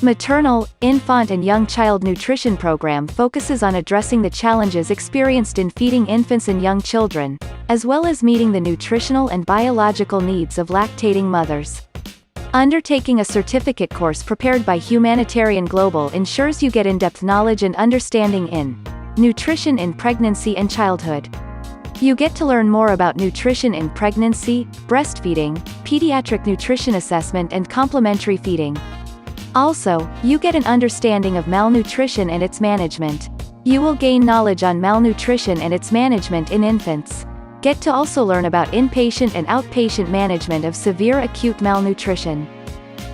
Maternal, infant and young child nutrition program focuses on addressing the challenges experienced in feeding infants and young children, as well as meeting the nutritional and biological needs of lactating mothers. Undertaking a certificate course prepared by Humanitarian Global ensures you get in-depth knowledge and understanding in nutrition in pregnancy and childhood. You get to learn more about nutrition in pregnancy, breastfeeding, pediatric nutrition assessment and complementary feeding. Also, you get an understanding of malnutrition and its management. You will gain knowledge on malnutrition and its management in infants. Get to also learn about inpatient and outpatient management of severe acute malnutrition.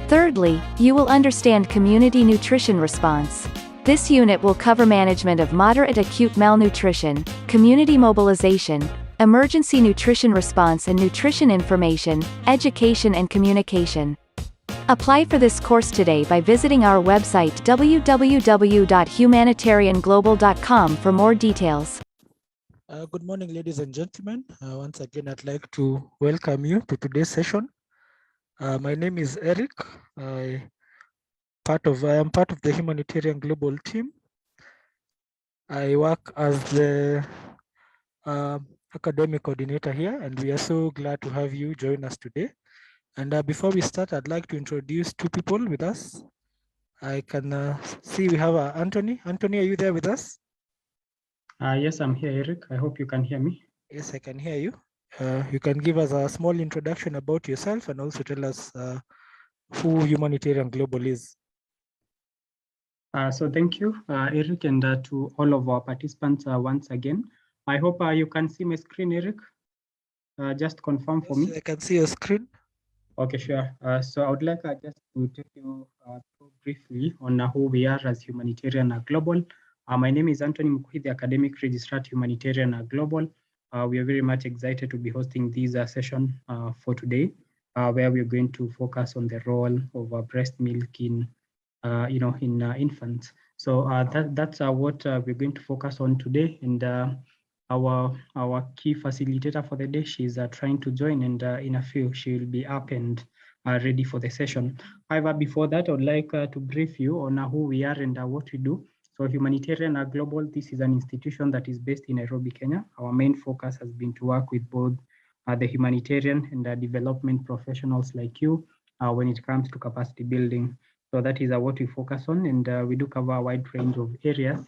Thirdly, you will understand community nutrition response. This unit will cover management of moderate acute malnutrition, community mobilization, emergency nutrition response and nutrition information, education and communication. Apply for this course today by visiting our website www.humanitarianglobal.com for more details. Good morning, ladies and gentlemen. Once again, I'd like to welcome you to today's session. My name is Eric. I am part of the Humanitarian Global team. I work as the academic coordinator here, and we are so glad to have you join us today. And before we start, I'd like to introduce two people with us. I can see we have Anthony. Anthony, are you there with us? Yes, I'm here, Eric. I hope you can hear me. Yes, I can hear you. You can give us a small introduction about yourself and also tell us who Humanitarian Global is. So thank you, Eric, and to all of our participants once again. I hope you can see my screen, Eric. Just confirm for me. I can see your screen. Okay, sure. So I would like just to take you through briefly on who we are as Humanitarian Global. My name is Anthony Mukwi, the Academic Registrar at Humanitarian Global. We are very much excited to be hosting this session for today, where we are going to focus on the role of breast milk in, in infants. So that's what we're going to focus on today. And our key facilitator for the day, she's trying to join, and in a few she will be up and ready for the session. However, before that, I would like to brief you on who we are and what we do. So Humanitarian Global, this is an institution that is based in Nairobi, Kenya. Our main focus has been to work with both the humanitarian and development professionals like you when it comes to capacity building. So that is what we focus on, and we do cover a wide range of areas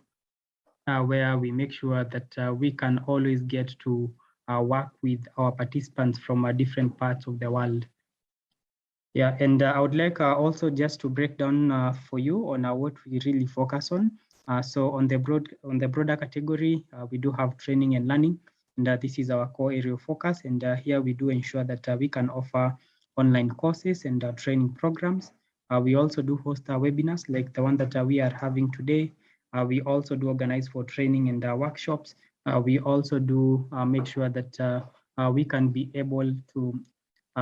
where we make sure that we can always get to work with our participants from different parts of the world. Yeah, and I would like also just to break down for you on what we really focus on. So on the broader category, we do have training and learning, and this is our core area of focus. And here we do ensure that we can offer online courses and training programs. We also do host webinars like the one that we are having today. We also do organize for training and workshops. We also do make sure that we can be able to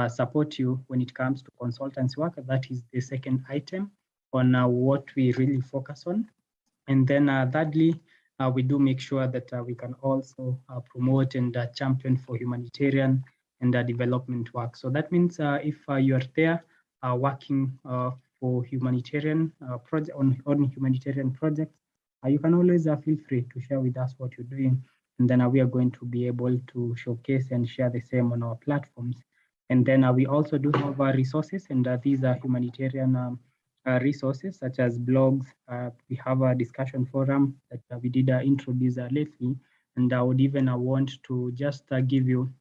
support you when it comes to consultancy work. That is the second item on what we really focus on. And then thirdly, we do make sure that we can also promote and champion for humanitarian and development work. So that means if you are there working for humanitarian project on humanitarian projects, you can always feel free to share with us what you're doing, and then we are going to be able to showcase and share the same on our platforms. And then we also do have resources, and these are humanitarian resources such as blogs. We have a discussion forum that we did introduce lately, and I would even want to just give you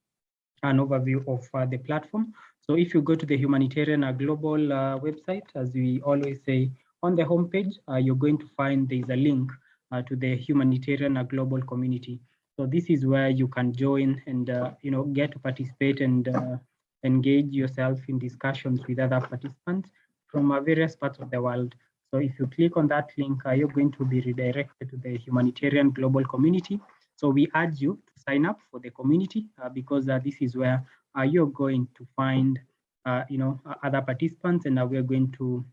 an overview of the platform. So if you go to the Humanitarian Global website, as we always say, on the homepage, you're going to find there's a link to the Humanitarian Global community. So this is where you can join and get to participate and engage yourself in discussions with other participants from various parts of the world. So if you click on that link, you're going to be redirected to the Humanitarian Global community. So we urge you to sign up for the community because this is where you're going to find other participants, and we're going to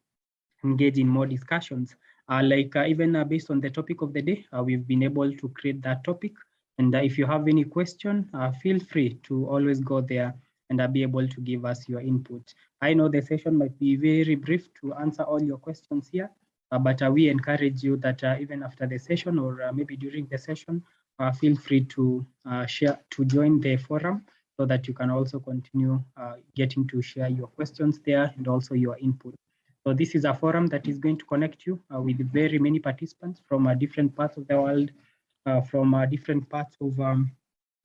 engage in more discussions. Even based on the topic of the day, we've been able to create that topic. And if you have any question, feel free to always go there and be able to give us your input. I know the session might be very brief to answer all your questions here, but we encourage you that even after the session or maybe during the session, feel free to join the forum so that you can also continue getting to share your questions there and also your input. So this is a forum that is going to connect you with very many participants from different parts of the world, from different parts of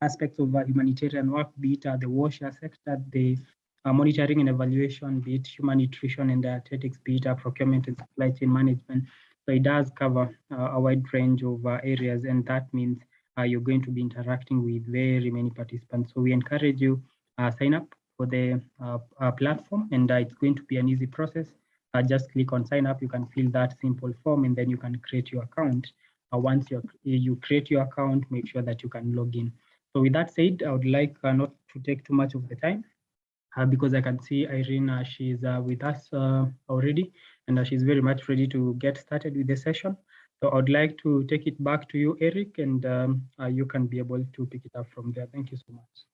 aspects of humanitarian work, be it the washer sector, the monitoring and evaluation, be it human nutrition and dietetics, be it procurement and supply chain management. So it does cover a wide range of areas, and that means you're going to be interacting with very many participants. So we encourage you sign up for the platform, and it's going to be an easy process. Just click on sign up. You can fill that simple form, and then you can create your account. Once you create your account, make sure that you can log in. So with that said, I would like not to take too much of the time because I can see Irene, she's with us already, and she's very much ready to get started with the session. So I'd like to take it back to you, Eric, and you can be able to pick it up from there. Thank you so much.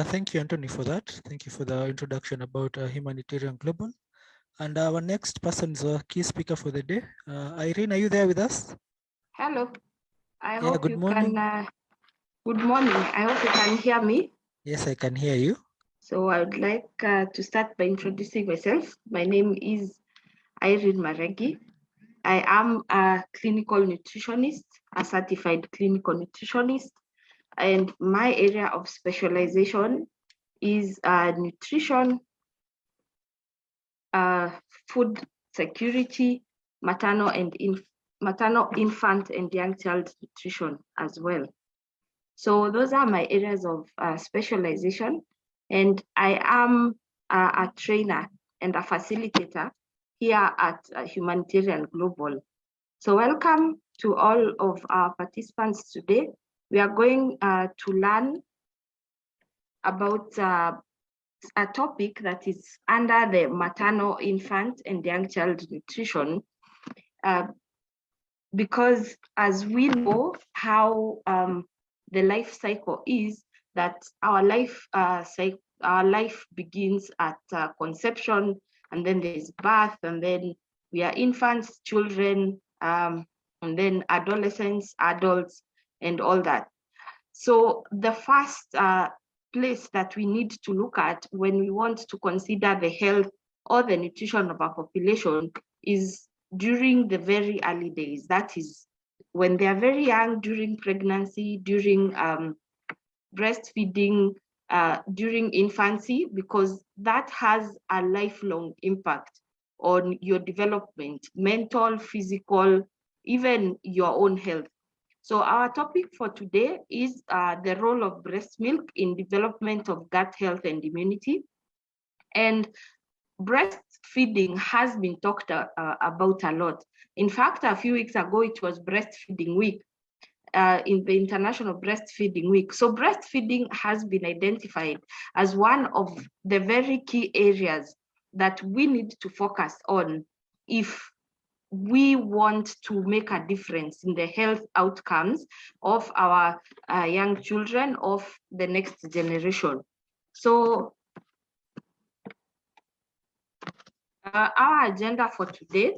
Thank you, Anthony, for that. Thank you for the introduction about Humanitarian Global. And our next person is a key speaker for the day. Irene, are you there with us? Hello. I hope good you morning. can. Good morning. I hope you can hear me. Yes, I can hear you. So I would like to start by introducing myself. My name is Irene Maregi. I am a clinical nutritionist, a certified clinical nutritionist, and my area of specialization is nutrition, food security, maternal, infant, and young child nutrition as well. So those are my areas of specialization, and I am a trainer and a facilitator here at Humanitarian Global. So welcome to all of our participants today. We are going to learn about a topic that is under the maternal, infant, and young child nutrition, because as we know how the life cycle is, that our life begins at conception, and then there's birth, and then we are infants, children, and then adolescents, adults, and all that. So the first place that we need to look at when we want to consider the health or the nutrition of our population is during the very early days. That is when they are very young, during pregnancy, during breastfeeding, during infancy, because that has a lifelong impact on your development, mental, physical, even your own health. So our topic for today is the role of breast milk in development of gut health and immunity. And breastfeeding has been talked about a lot. In fact, a few weeks ago, it was breastfeeding week, in the International Breastfeeding Week. So breastfeeding has been identified as one of the very key areas that we need to focus on if we want to make a difference in the health outcomes of our young children, of the next generation. So our agenda for today,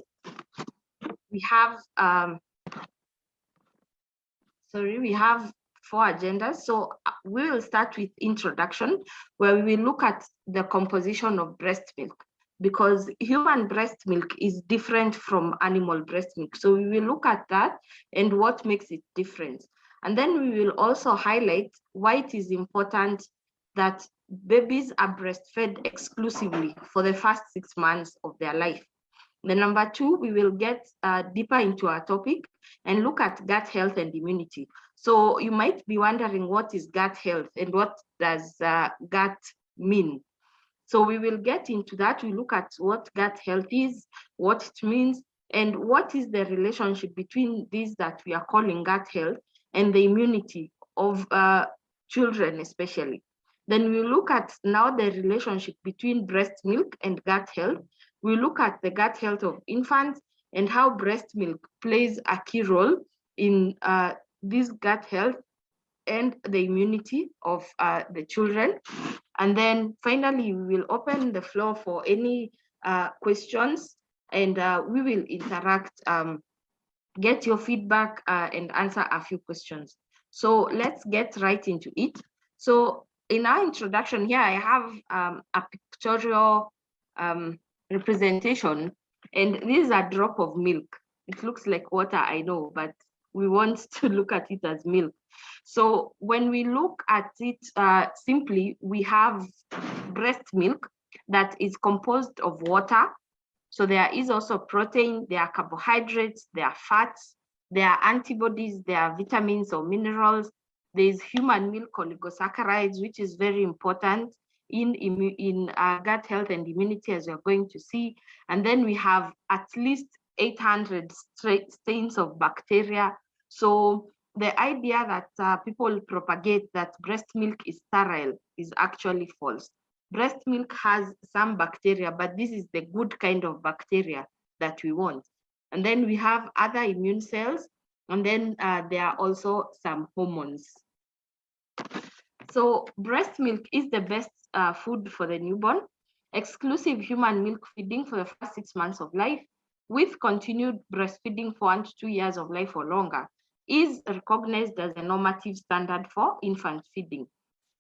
we have we have 4 agendas. So we will start with introduction, where we will look at the composition of breast milk, because human breast milk is different from animal breast milk. So we will look at that and what makes it different. And then we will also highlight why it is important that babies are breastfed exclusively for the first 6 months of their life. Then number 2, we will get deeper into our topic and look at gut health and immunity. So you might be wondering, what is gut health and what does gut mean? So we will get into that. We look at what gut health is, what it means, and what is the relationship between these that we are calling gut health and the immunity of children especially. Then we look at now the relationship between breast milk and gut health. We look at the gut health of infants and how breast milk plays a key role in this gut health. and the immunity of the children. And then finally, we will open the floor for any questions, and we will interact, get your feedback, and answer a few questions. So let's get right into it. So in our introduction here, I have a pictorial representation, and this is a drop of milk. It looks like water, I know, but we want to look at it as milk. So when we look at it simply, we have breast milk that is composed of water. So there is also protein, there are carbohydrates, there are fats, there are antibodies, there are vitamins or minerals. There's human milk oligosaccharides, which is very important in gut health and immunity, as you're going to see. And then we have at least 800 strains of bacteria. So the idea that people propagate that breast milk is sterile is actually false. Breast milk has some bacteria, but this is the good kind of bacteria that we want. And then we have other immune cells, and then there are also some hormones. So breast milk is the best food for the newborn. Exclusive human milk feeding for the first 6 months of life, with continued breastfeeding for 1 to 2 years of life or longer, is recognized as a normative standard for infant feeding.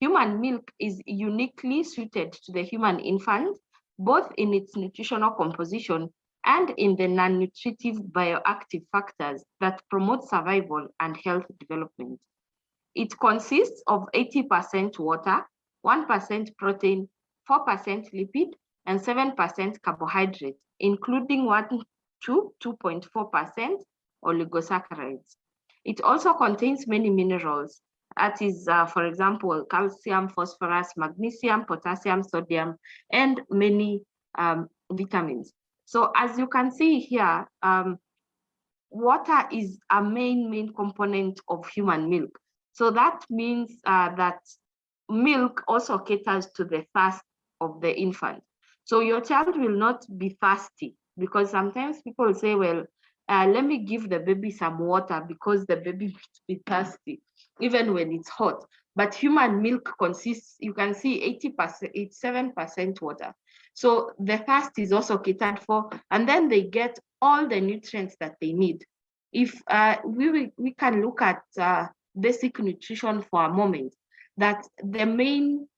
Human milk is uniquely suited to the human infant, both in its nutritional composition and in the non-nutritive bioactive factors that promote survival and health development. It consists of 80% water, 1% protein, 4% lipid, and 7% carbohydrate, including 1 to 2.4% oligosaccharides. It also contains many minerals. That is, for example, calcium, phosphorus, magnesium, potassium, sodium, and many vitamins. So as you can see here, water is a main component of human milk. So that means that milk also caters to the thirst of the infant. So your child will not be thirsty, because sometimes people say, well, let me give the baby some water because the baby might be thirsty, even when it's hot. But human milk consists, you can see 87% water. So the thirst is also catered for, and then they get all the nutrients that they need. If we can look at basic nutrition for a moment, that the main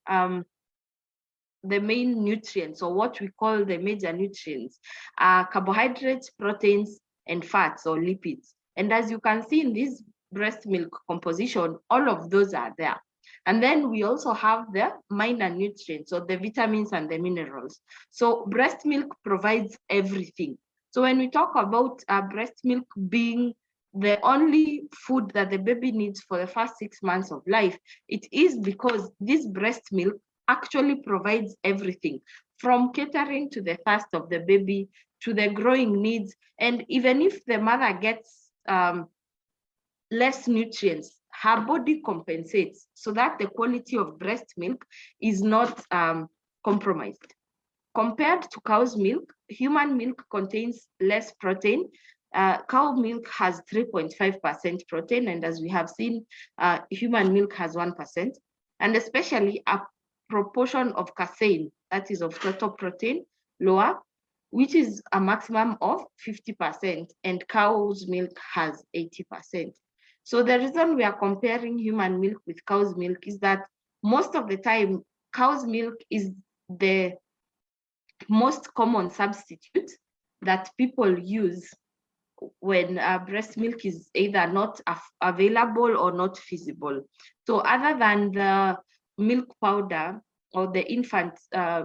nutrients, or what we call the major nutrients, are carbohydrates, proteins, and fats or lipids. And as you can see in this breast milk composition, all of those are there. And then we also have the minor nutrients, or the vitamins and the minerals. So breast milk provides everything. So when we talk about breast milk being the only food that the baby needs for the first 6 months of life, it is because this breast milk actually provides everything, from catering to the thirst of the baby, to the growing needs. And even if the mother gets less nutrients, her body compensates so that the quality of breast milk is not compromised. Compared to cow's milk, human milk contains less protein. Cow milk has 3.5% protein, and as we have seen, human milk has 1%, and especially a proportion of casein, that is of total protein, lower, which is a maximum of 50%, and cow's milk has 80%. So the reason we are comparing human milk with cow's milk is that most of the time, cow's milk is the most common substitute that people use when breast milk is either not available or not feasible. So other than the milk powder or the infant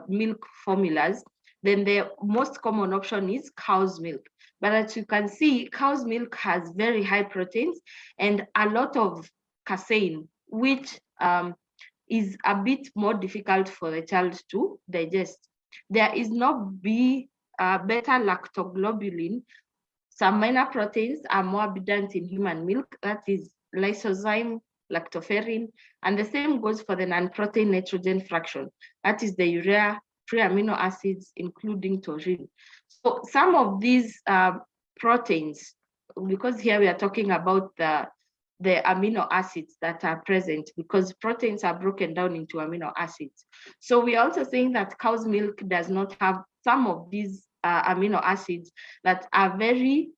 milk formulas, then the most common option is cow's milk. But as you can see, cow's milk has very high proteins and a lot of casein, which is a bit more difficult for the child to digest. There is no beta-lactoglobulin. Some minor proteins are more abundant in human milk, that is lysozyme, lactoferrin, and the same goes for the non-protein nitrogen fraction, that is the urea, free amino acids, including taurine. So some of these proteins, because here we are talking about the the amino acids that are present, because proteins are broken down into amino acids. So we're also saying that cow's milk does not have some of these amino acids that are very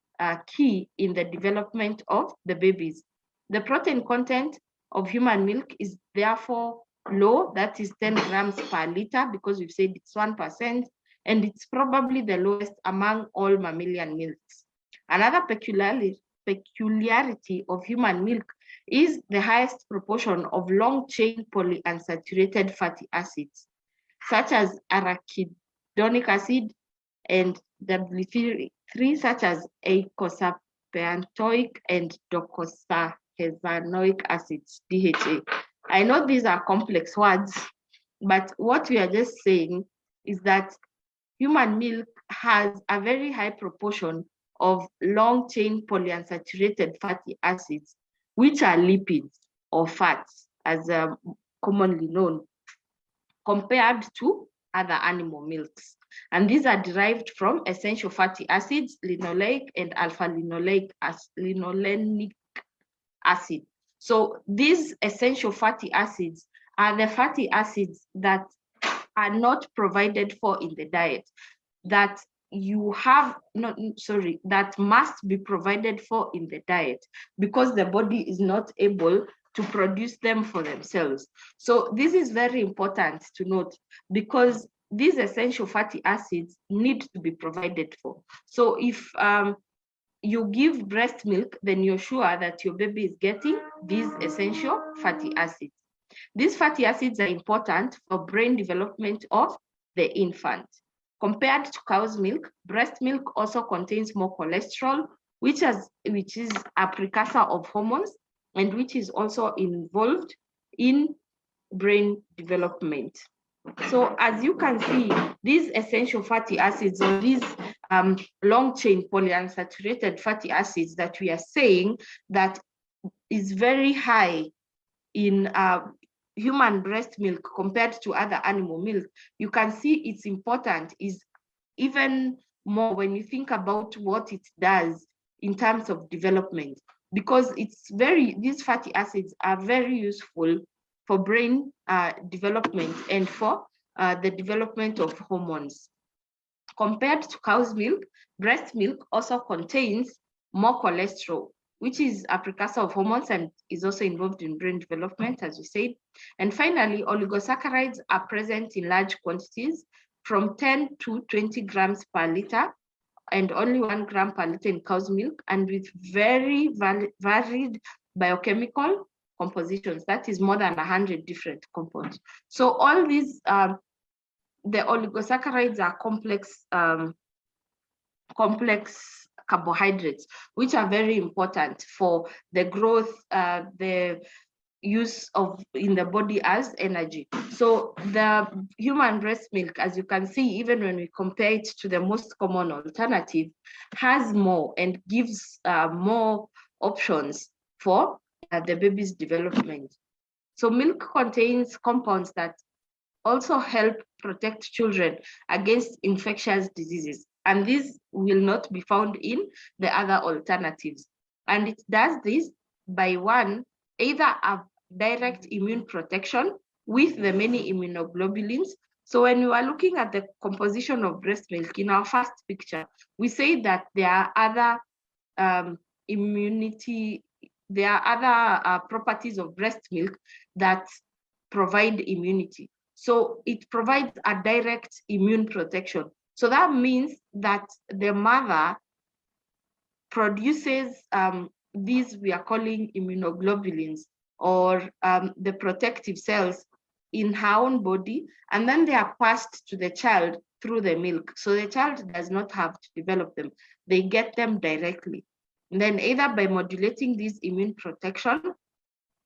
key in the development of the babies. The protein content of human milk is therefore low, that is 10 grams per liter, because we've said it's 1%, and it's probably the lowest among all mammalian milks. Another peculiarity of human milk is the highest proportion of long-chain polyunsaturated fatty acids, such as arachidonic acid and W3, such as eicosapentaenoic and docosahexaenoic acids, DHA. I know these are complex words, but what we are just saying is that human milk has a very high proportion of long-chain polyunsaturated fatty acids, which are lipids or fats, as commonly known, compared to other animal milks. And these are derived from essential fatty acids, linoleic and alpha-linolenic acid. So these essential fatty acids are the fatty acids that are not provided for in the diet, that must be provided for in the diet, because the body is not able to produce them for themselves. So this is very important to note, because these essential fatty acids need to be provided for. So if you give breast milk, then you're sure that your baby is getting these essential fatty acids. These fatty acids are important for brain development of the infant. Compared to cow's milk, breast milk also contains more cholesterol, which is a precursor of hormones and which is also involved in brain development. So as you can see, these essential fatty acids, or these long-chain polyunsaturated fatty acids that we are saying that is very high in human breast milk compared to other animal milk, you can see its importance is even more when you think about what it does in terms of development, because these fatty acids are very useful for brain development and for the development of hormones. Compared to cow's milk, breast milk also contains more cholesterol, which is a precursor of hormones and is also involved in brain development, as we said. And finally, oligosaccharides are present in large quantities, from 10 to 20 grams per liter, and only 1 gram per liter in cow's milk, and with very varied biochemical compositions. That is more than 100 different compounds. So all these, the oligosaccharides are complex carbohydrates, which are very important for the growth, the use of in the body as energy. So the human breast milk, as you can see, even when we compare it to the most common alternative, has more and gives more options for the baby's development. So milk contains compounds that also help protect children against infectious diseases, and these will not be found in the other alternatives. And it does this by either a direct immune protection with the many immunoglobulins. So when you are looking at the composition of breast milk in our first picture, we say that there are other properties of breast milk that provide immunity. So it provides a direct immune protection. So that means that the mother produces these we are calling immunoglobulins, or the protective cells in her own body, and then they are passed to the child through the milk. So the child does not have to develop them. They get them directly. And then either by modulating this immune protection.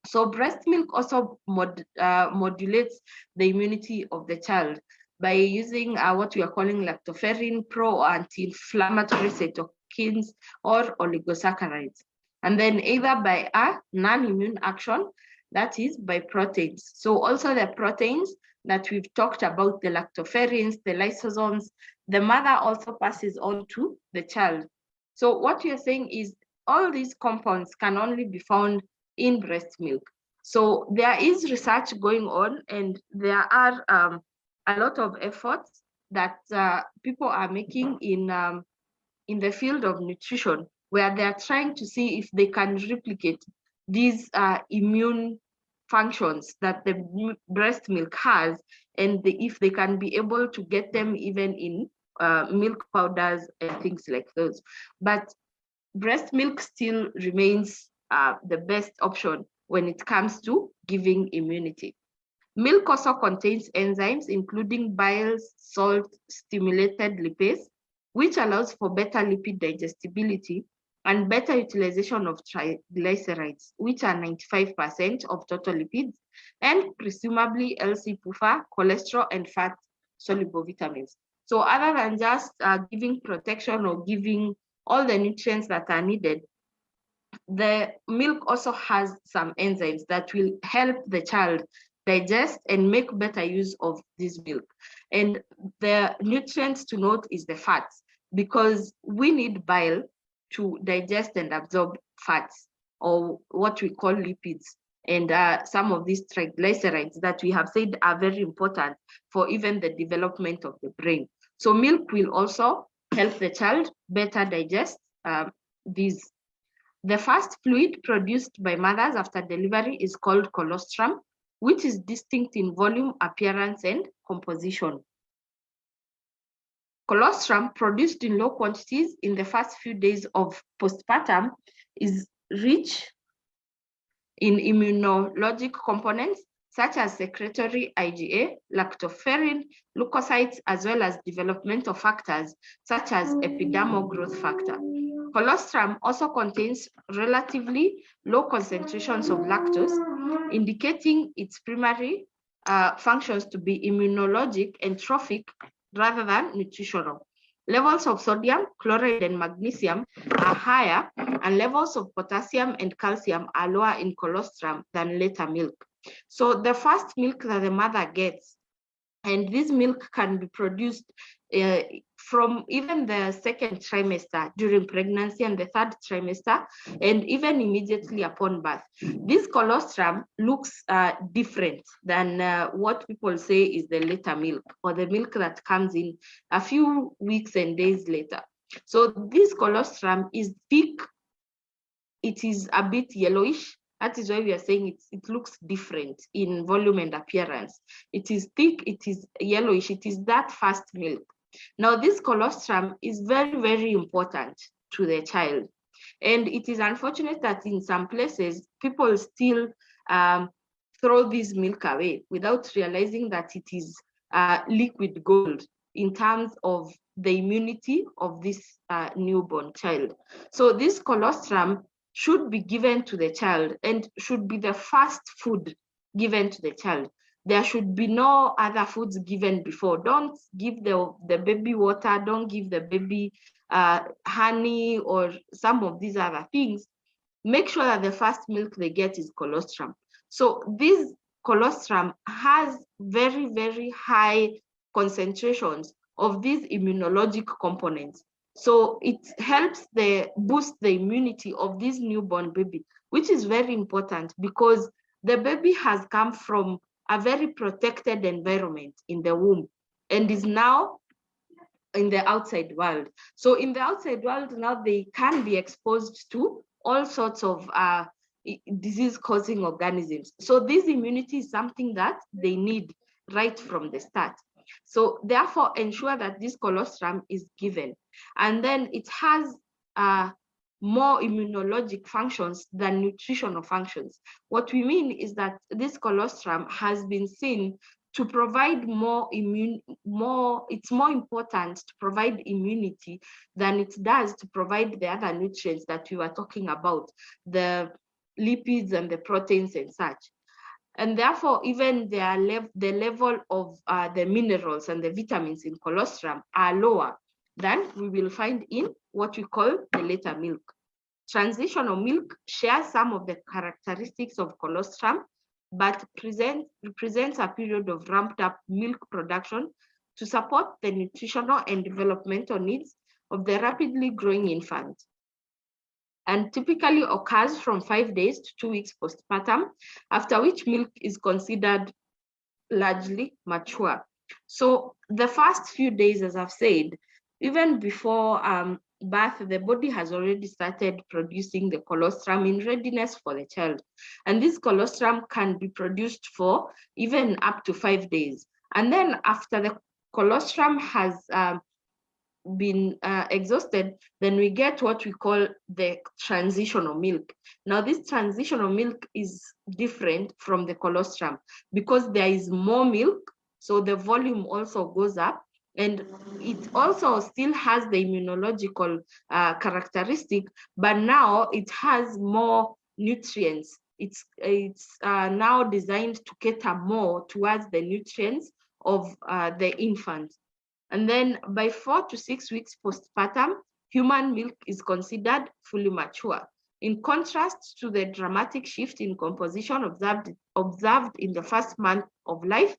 So breast milk also modulates the immunity of the child by using what we are calling lactoferrin, pro or anti-inflammatory cytokines, or oligosaccharides. And then either by a non-immune action, that is by proteins. So also the proteins that we've talked about, the lactoferrins, the lysosomes, the mother also passes on to the child. So what you're saying is all these compounds can only be found in breast milk. So there is research going on, and there are a lot of efforts that people are making in the field of nutrition, where they are trying to see if they can replicate these immune functions that the breast milk has, and if they can be able to get them even in milk powders and things like those. But breast milk still remains the best option when it comes to giving immunity. Milk also contains enzymes, including bile salt-stimulated lipase, which allows for better lipid digestibility and better utilization of triglycerides, which are 95% of total lipids, and presumably LC-PUFA, cholesterol, and fat-soluble vitamins. So other than just giving protection or giving all the nutrients that are needed, the milk also has some enzymes that will help the child digest and make better use of this milk. And the nutrients to note is the fats, because we need bile to digest and absorb fats, or what we call lipids, and some of these triglycerides that we have said are very important for even the development of the brain. So milk will also help the child better digest these. The first fluid produced by mothers after delivery is called colostrum, which is distinct in volume, appearance, and composition. Colostrum, produced in low quantities in the first few days of postpartum, is rich in immunologic components such as secretory IgA, lactoferrin, leukocytes, as well as developmental factors such as epidermal growth factor. Colostrum also contains relatively low concentrations of lactose, indicating its primary functions to be immunologic and trophic rather than nutritional. Levels of sodium, chloride, and magnesium are higher, and levels of potassium and calcium are lower in colostrum than later milk. So the first milk that the mother gets, and this milk can be produced from even the second trimester during pregnancy and the third trimester, and even immediately upon birth. This colostrum looks different than what people say is the later milk, or the milk that comes in a few weeks and days later. So this colostrum is thick. It is a bit yellowish. That is why we are saying it looks different in volume and appearance. It is thick, it is yellowish, it is that first milk. Now, this colostrum is very, very important to the child. And it is unfortunate that in some places, people still throw this milk away without realizing that it is liquid gold in terms of the immunity of this newborn child. So this colostrum should be given to the child and should be the first food given to the child. There should be no other foods given before. Don't give the baby water, don't give the baby honey or some of these other things. Make sure that the first milk they get is colostrum. So this colostrum has very, very high concentrations of these immunologic components. So it helps boost the immunity of this newborn baby, which is very important because the baby has come from a very protected environment in the womb and is now in the outside world. So in the outside world now, they can be exposed to all sorts of disease-causing organisms. So this immunity is something that they need right from the start. So therefore, ensure that this colostrum is given. And then it has more immunologic functions than nutritional functions. What we mean is that this colostrum has been seen to provide it's more important to provide immunity than it does to provide the other nutrients that we were talking about, the lipids and the proteins and such. And therefore, even the level of the minerals and the vitamins in colostrum are lower than we will find in what we call the later milk. Transitional milk shares some of the characteristics of colostrum, but represents a period of ramped up milk production to support the nutritional and developmental needs of the rapidly growing infant. and typically occurs from 5 days to 2 weeks postpartum, after which milk is considered largely mature. So the first few days, as I've said, even before birth, the body has already started producing the colostrum in readiness for the child. And this colostrum can be produced for even up to 5 days. And then after the colostrum has been exhausted, then we get what we call the transitional milk. Now, this transitional milk is different from the colostrum because there is more milk, so the volume also goes up, and it also still has the immunological characteristic, but now it has more nutrients. It's now designed to cater more towards the nutrients of the infant. And then by 4 to 6 weeks postpartum, human milk is considered fully mature. In contrast to the dramatic shift in composition observed in the first month of life,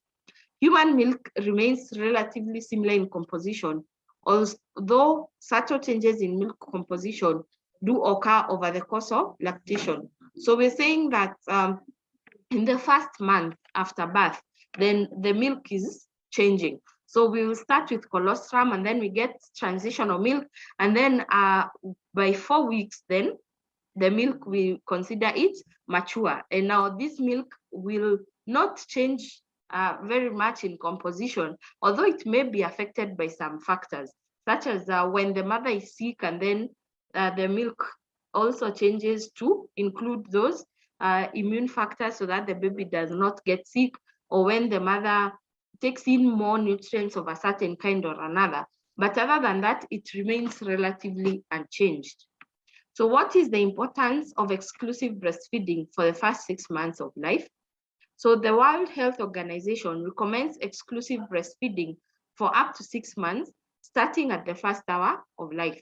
human milk remains relatively similar in composition, although subtle changes in milk composition do occur over the course of lactation. So we're saying that in the first month after birth, then the milk is changing. So we will start with colostrum, and then we get transitional milk, and then by 4 weeks, then the milk, we consider it mature. And now this milk will not change very much in composition, although it may be affected by some factors, such as when the mother is sick, and then the milk also changes to include those immune factors so that the baby does not get sick, or when the mother takes in more nutrients of a certain kind or another. But other than that, it remains relatively unchanged. So what is the importance of exclusive breastfeeding for the first 6 months of life? So the World Health Organization recommends exclusive breastfeeding for up to 6 months, starting at the first hour of life.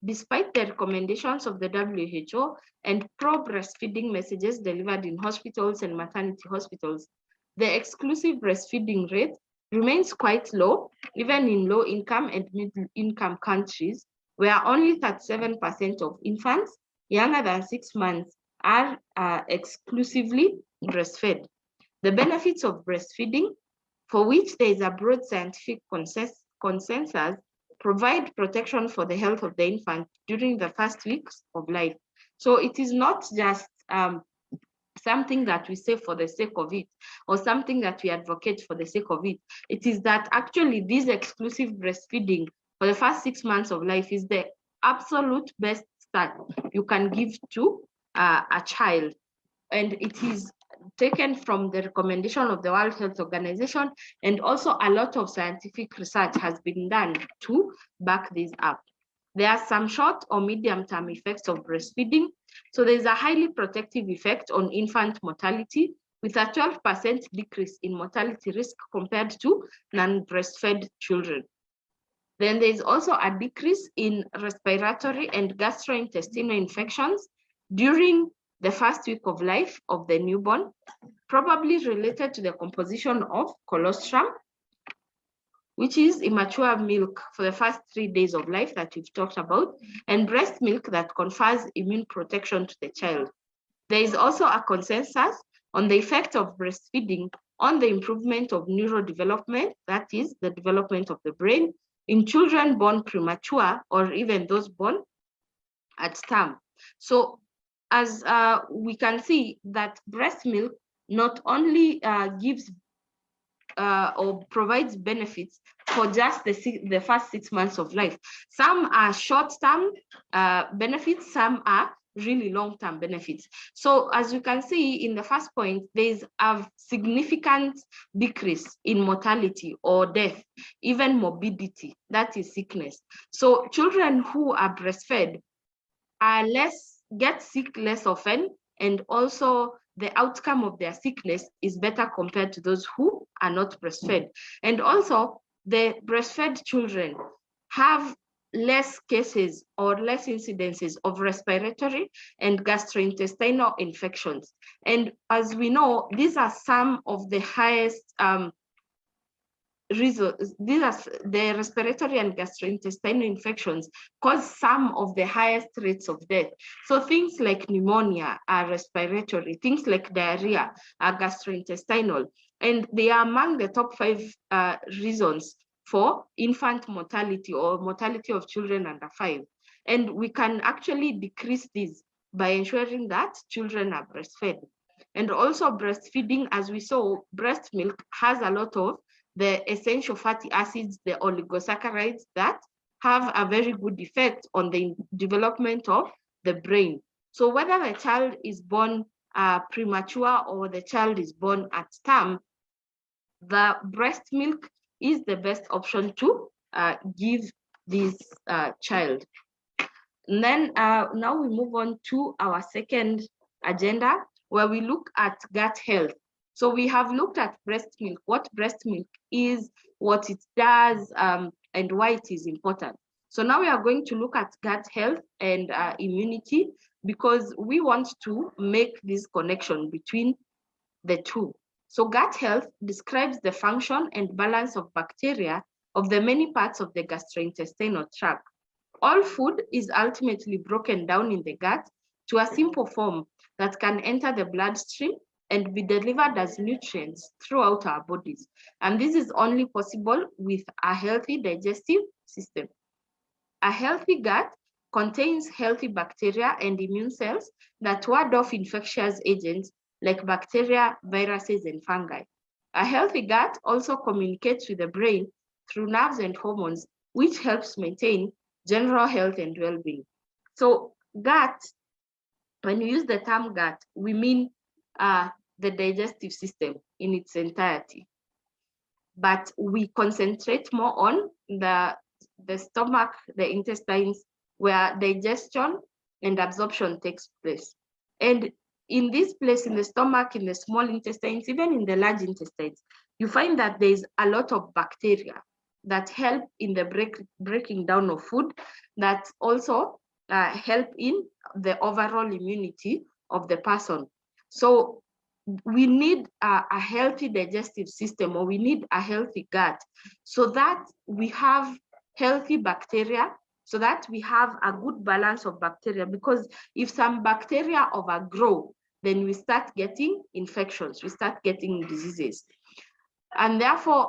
Despite the recommendations of the WHO and pro-breastfeeding messages delivered in hospitals and maternity hospitals, the exclusive breastfeeding rate remains quite low, even in low-income and middle-income countries, where only 37% of infants younger than 6 months are exclusively breastfed. The benefits of breastfeeding, for which there is a broad scientific consensus, provide protection for the health of the infant during the first weeks of life. So it is not just something that we say for the sake of it, or something that we advocate for the sake of it. It is that actually this exclusive breastfeeding for the first 6 months of life is the absolute best start you can give to a child. And it is taken from the recommendation of the World Health Organization, and also a lot of scientific research has been done to back this up. There are some short or medium-term effects of breastfeeding. So there's a highly protective effect on infant mortality, with a 12% decrease in mortality risk compared to non-breastfed children. Then there's also a decrease in respiratory and gastrointestinal infections during the first week of life of the newborn, probably related to the composition of colostrum, which is immature milk for the first 3 days of life that we've talked about, and breast milk that confers immune protection to the child. There is also a consensus on the effect of breastfeeding on the improvement of neurodevelopment, that is the development of the brain, in children born premature or even those born at term. So as we can see that breast milk not only gives or provides benefits for just the first 6 months of life. Some are short-term benefits, some are really long-term benefits. So as you can see in the first point, there's a significant decrease in mortality or death, even morbidity, that is sickness. So children who are breastfed are get sick less often, and also the outcome of their sickness is better compared to those who are not breastfed. And also the breastfed children have less cases or less incidences of respiratory and gastrointestinal infections. And as we know, these are some of the highest reasons, the respiratory and gastrointestinal infections cause some of the highest rates of death. So things like pneumonia are respiratory, things like diarrhea are gastrointestinal, and they are among the top 5 reasons for infant mortality or mortality of children under 5. And we can actually decrease this by ensuring that children are breastfed. And also breastfeeding, as we saw, breast milk has a lot of the essential fatty acids, the oligosaccharides that have a very good effect on the development of the brain. So whether the child is born premature or the child is born at term, the breast milk is the best option to give this child. And then now we move on to our second agenda, where we look at gut health. So we have looked at breast milk, what breast milk is, what it does, and why it is important. So now we are going to look at gut health and immunity, because we want to make this connection between the two. So gut health describes the function and balance of bacteria of the many parts of the gastrointestinal tract. All food is ultimately broken down in the gut to a simple form that can enter the bloodstream and be delivered as nutrients throughout our bodies. And this is only possible with a healthy digestive system. A healthy gut contains healthy bacteria and immune cells that ward off infectious agents like bacteria, viruses, and fungi. A healthy gut also communicates with the brain through nerves and hormones, which helps maintain general health and well-being. So gut, when you use the term gut, we mean the digestive system in its entirety. But we concentrate more on the stomach, the intestines, where digestion and absorption takes place. And in this place, in the stomach, in the small intestines, even in the large intestines, you find that there's a lot of bacteria that help in the breaking down of food, that also help in the overall immunity of the person. So we need a healthy digestive system, or we need a healthy gut, so that we have healthy bacteria, so that we have a good balance of bacteria. Because if some bacteria overgrow, then we start getting infections, we start getting diseases. And therefore,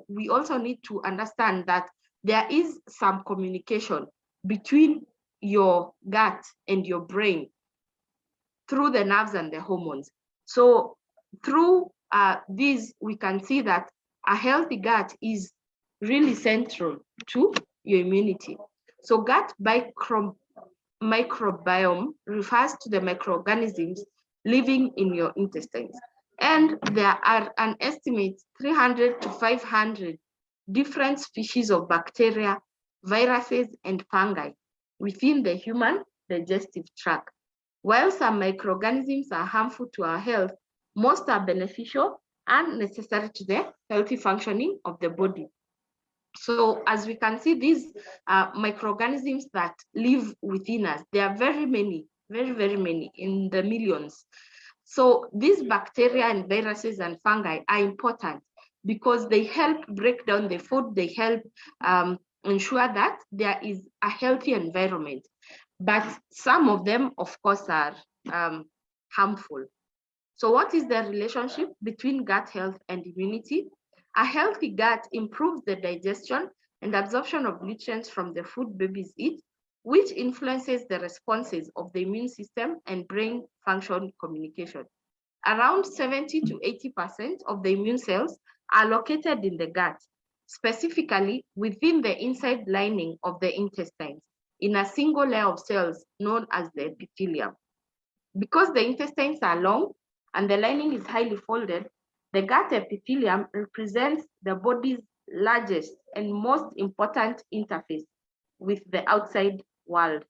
we also need to understand that there is some communication between your gut and your brain through the nerves and the hormones. So through this, we can see that a healthy gut is really central to your immunity. So gut microbiome refers to the microorganisms living in your intestines. And there are an estimate 300 to 500 different species of bacteria, viruses, and fungi within the human digestive tract. While some microorganisms are harmful to our health, most are beneficial and necessary to the healthy functioning of the body. So as we can see, these microorganisms that live within us, there are very many, very many, in the millions. So these bacteria and viruses and fungi are important because they help break down the food, they help ensure that there is a healthy environment. But some of them, of course, are harmful. So what is the relationship between gut health and immunity? A healthy gut improves the digestion and absorption of nutrients from the food babies eat, which influences the responses of the immune system and brain function communication. Around 70 to 80% of the immune cells are located in the gut, specifically within the inside lining of the intestines, in a single layer of cells known as the epithelium. Because the intestines are long and the lining is highly folded, the gut epithelium represents the body's largest and most important interface with the outside world.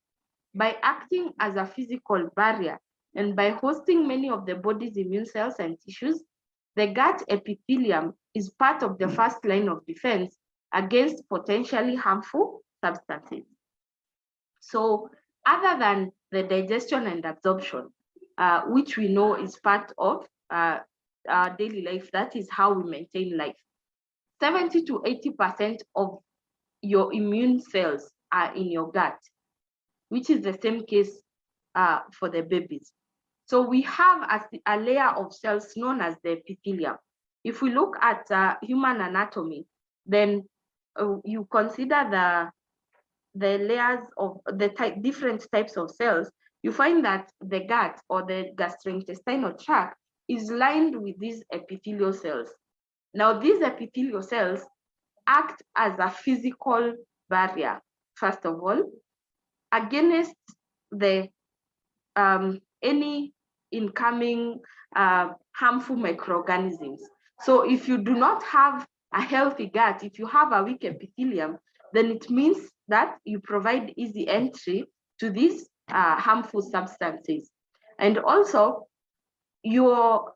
By acting as a physical barrier and by hosting many of the body's immune cells and tissues, the gut epithelium is part of the first line of defense against potentially harmful substances. So other than the digestion and absorption, which we know is part of our daily life, that is how we maintain life. 70 to 80% of your immune cells are in your gut, which is the same case for the babies. So we have a layer of cells known as the epithelium. If we look at human anatomy, then you consider the layers of the different types of cells, you find that the gut or the gastrointestinal tract is lined with these epithelial cells. Now, these epithelial cells act as a physical barrier, first of all, against the any incoming harmful microorganisms. So if you do not have a healthy gut, if you have a weak epithelium, then it means that you provide easy entry to these harmful substances. And also, your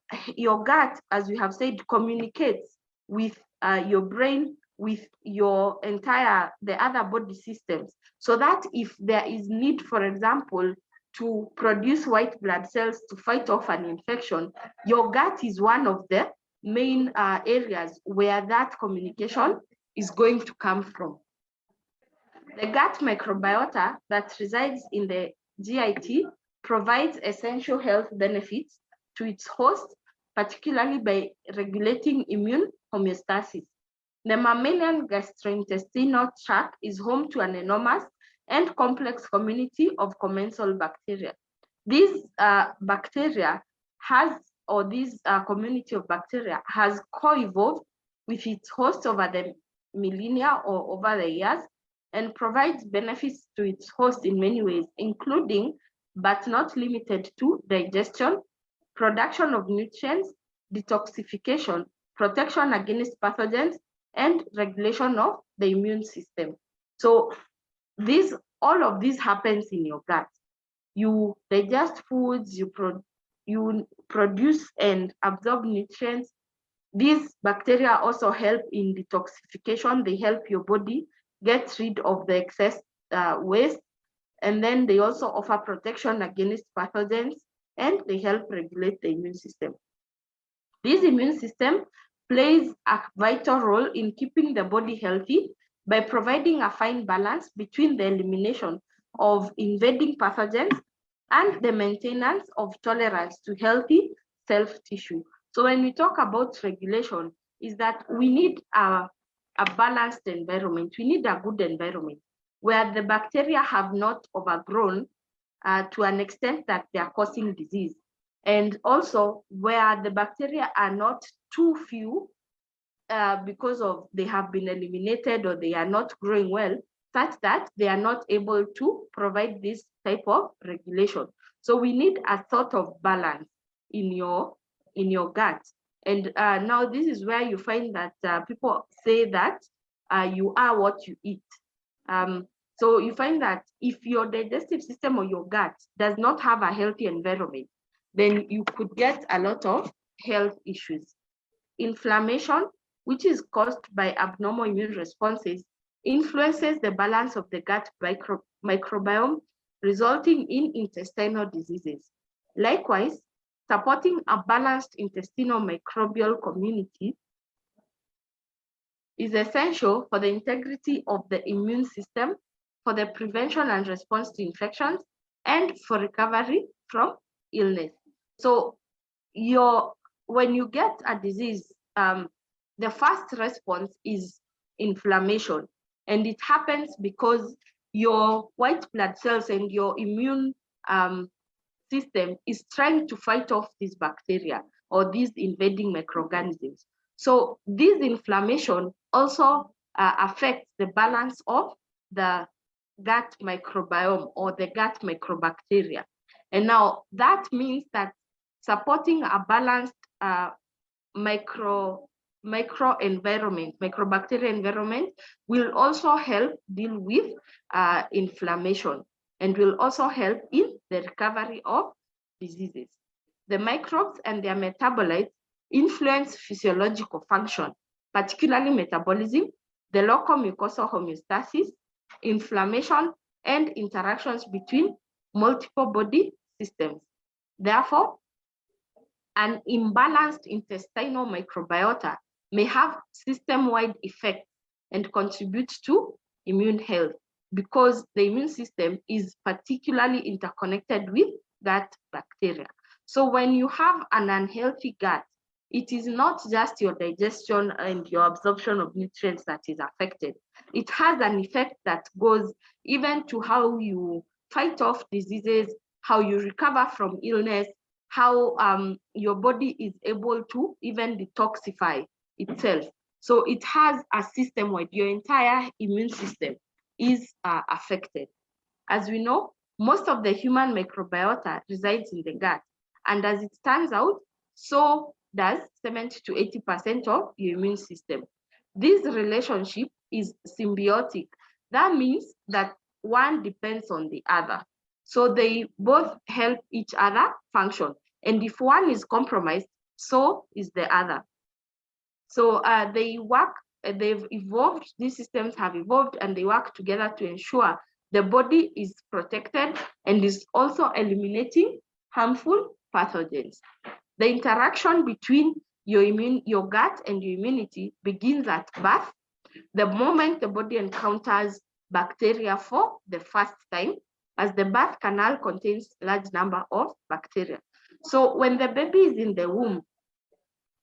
gut, as we have said, communicates with your brain, with your the other body systems, so that if there is need, for example, to produce white blood cells to fight off an infection, your gut is one of the main areas where that communication is going to come from. The gut microbiota that resides in the GIT provides essential health benefits to its host, particularly by regulating immune homeostasis. The mammalian gastrointestinal tract is home to an enormous and complex community of commensal bacteria. These bacteria this community of bacteria has co-evolved with its host over the millennia or over the years, and provides benefits to its host in many ways, including, but not limited to, digestion, production of nutrients, detoxification, protection against pathogens, and regulation of the immune system. So all of this happens in your gut. You digest foods, you produce and absorb nutrients. These bacteria also help in detoxification. They help your body get rid of the excess waste, and then they also offer protection against pathogens, and they help regulate the immune system. This immune system plays a vital role in keeping the body healthy by providing a fine balance between the elimination of invading pathogens and the maintenance of tolerance to healthy self-tissue. So when we talk about regulation, is that we need a balanced environment. We need a good environment where the bacteria have not overgrown to an extent that they are causing disease. And also where the bacteria are not too few because of they have been eliminated or they are not growing well, such that they are not able to provide this type of regulation. So we need a sort of balance in your gut. And now this is where you find that people say that you are what you eat. So you find that if your digestive system or your gut does not have a healthy environment, then you could get a lot of health issues. Inflammation, which is caused by abnormal immune responses, influences the balance of the gut microbiome, resulting in intestinal diseases. Likewise, supporting a balanced intestinal microbial community is essential for the integrity of the immune system, for the prevention and response to infections, and for recovery from illness. So when you get a disease, the first response is inflammation. And it happens because your white blood cells and your immune system is trying to fight off these bacteria or these invading microorganisms. So this inflammation also affects the balance of the gut microbiome or the gut microbacteria. And now that means that supporting a balanced microbacterial environment will also help deal with inflammation and will also help in the recovery of diseases. The microbes and their metabolites influence physiological function, particularly metabolism, the local mucosal homeostasis, inflammation, and interactions between multiple body systems. Therefore, an imbalanced intestinal microbiota may have system-wide effects and contribute to immune health, because the immune system is particularly interconnected with gut bacteria. So when you have an unhealthy gut, it is not just your digestion and your absorption of nutrients that is affected. It has an effect that goes even to how you fight off diseases, how you recover from illness, how your body is able to even detoxify itself. So it has a system where your entire immune system is affected. As we know, most of the human microbiota resides in the gut. And as it turns out, so does 70 to 80% of your immune system. This relationship is symbiotic. That means that one depends on the other. So they both help each other function. And if one is compromised, so is the other. So they work, they've evolved, these systems have evolved, and they work together to ensure the body is protected and is also eliminating harmful pathogens. The interaction between your gut and your immunity begins at birth, the moment the body encounters bacteria for the first time, as the birth canal contains a large number of bacteria. So when the baby is in the womb,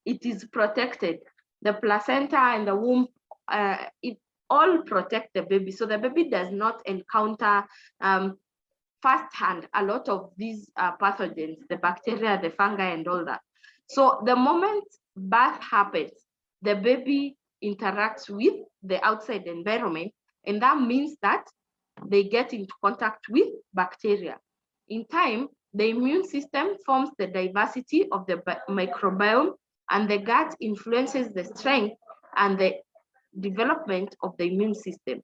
it is protected. The placenta and the womb, it all protect the baby. So the baby does not encounter firsthand a lot of these pathogens, the bacteria, the fungi, and all that. So the moment birth happens, the baby interacts with the outside environment, and that means that they get into contact with bacteria. In time, the immune system forms the diversity of the microbiome, and the gut influences the strength and the development of the immune system.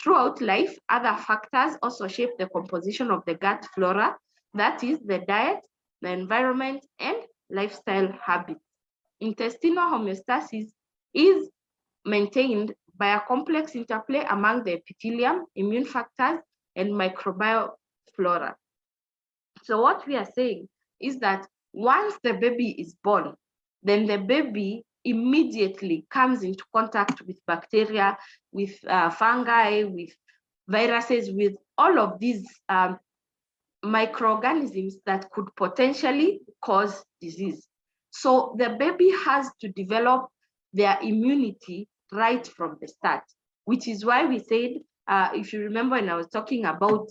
Throughout life, other factors also shape the composition of the gut flora, that is the diet, the environment, and lifestyle habits. Intestinal homeostasis is maintained by a complex interplay among the epithelium, immune factors, and microbial flora. So what we are saying is that once the baby is born, then the baby immediately comes into contact with bacteria, with fungi, with viruses, with all of these microorganisms that could potentially cause disease. So the baby has to develop their immunity right from the start, which is why we said, if you remember when I was talking about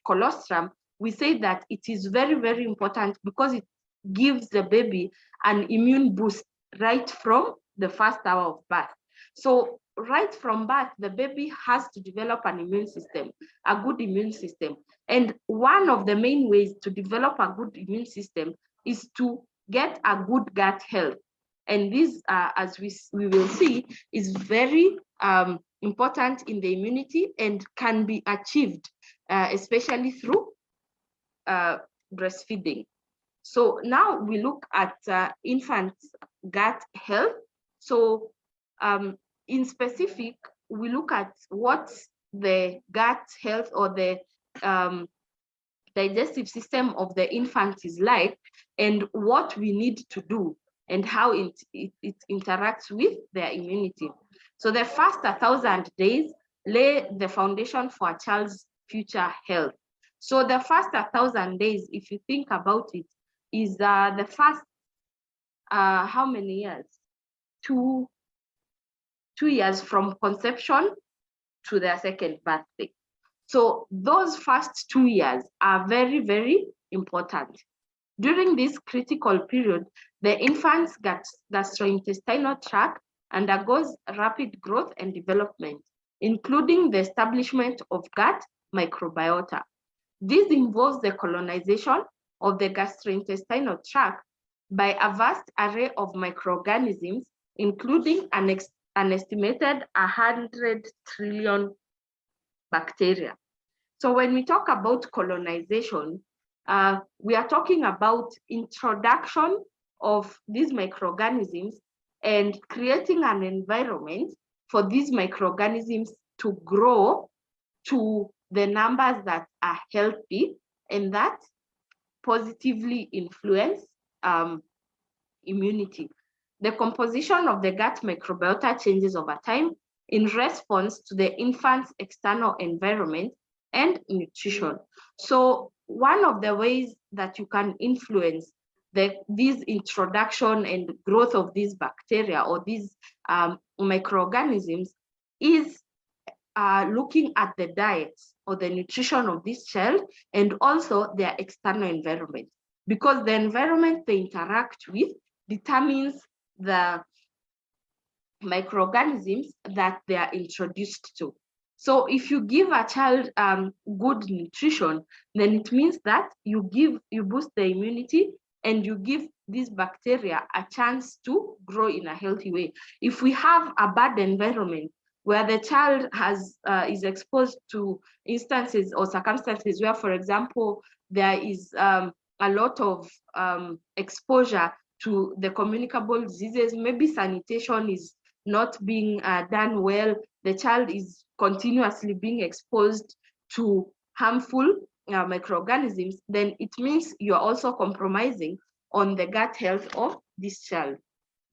colostrum, we said that it is very, very important because it gives the baby an immune boost right from the first hour of birth. So right from birth, the baby has to develop an immune system, a good immune system. And one of the main ways to develop a good immune system is to get a good gut health. And this, as we will see, is very important in the immunity and can be achieved, especially through breastfeeding. So now we look at infants' gut health. So in specific, we look at what the gut health or the digestive system of the infant is like, and what we need to do, and how it interacts with their immunity. So the first 1,000 days lay the foundation for a child's future health. So the first 1,000 days, if you think about it, is the first, how many years? 2 years from conception to their second birthday. So those first 2 years are very, very important. During this critical period, the infant's gastrointestinal tract undergoes rapid growth and development, including the establishment of gut microbiota. This involves the colonization of the gastrointestinal tract by a vast array of microorganisms, including an estimated 100 trillion bacteria. So when we talk about colonization, we are talking about introduction of these microorganisms and creating an environment for these microorganisms to grow to the numbers that are healthy and that positively influence immunity. The composition of the gut microbiota changes over time in response to the infant's external environment and nutrition. So one of the ways that you can influence this introduction and growth of these bacteria or these microorganisms is looking at the diet or the nutrition of this child and also their external environment, because the environment they interact with determines the microorganisms that they are introduced to. So if you give a child good nutrition, then it means that you boost the immunity and you give these bacteria a chance to grow in a healthy way. If we have a bad environment where the child is exposed to instances or circumstances where, for example, there is a lot of exposure to the communicable diseases, maybe sanitation is not being done well, the child is continuously being exposed to harmful microorganisms, then it means you're also compromising on the gut health of this child.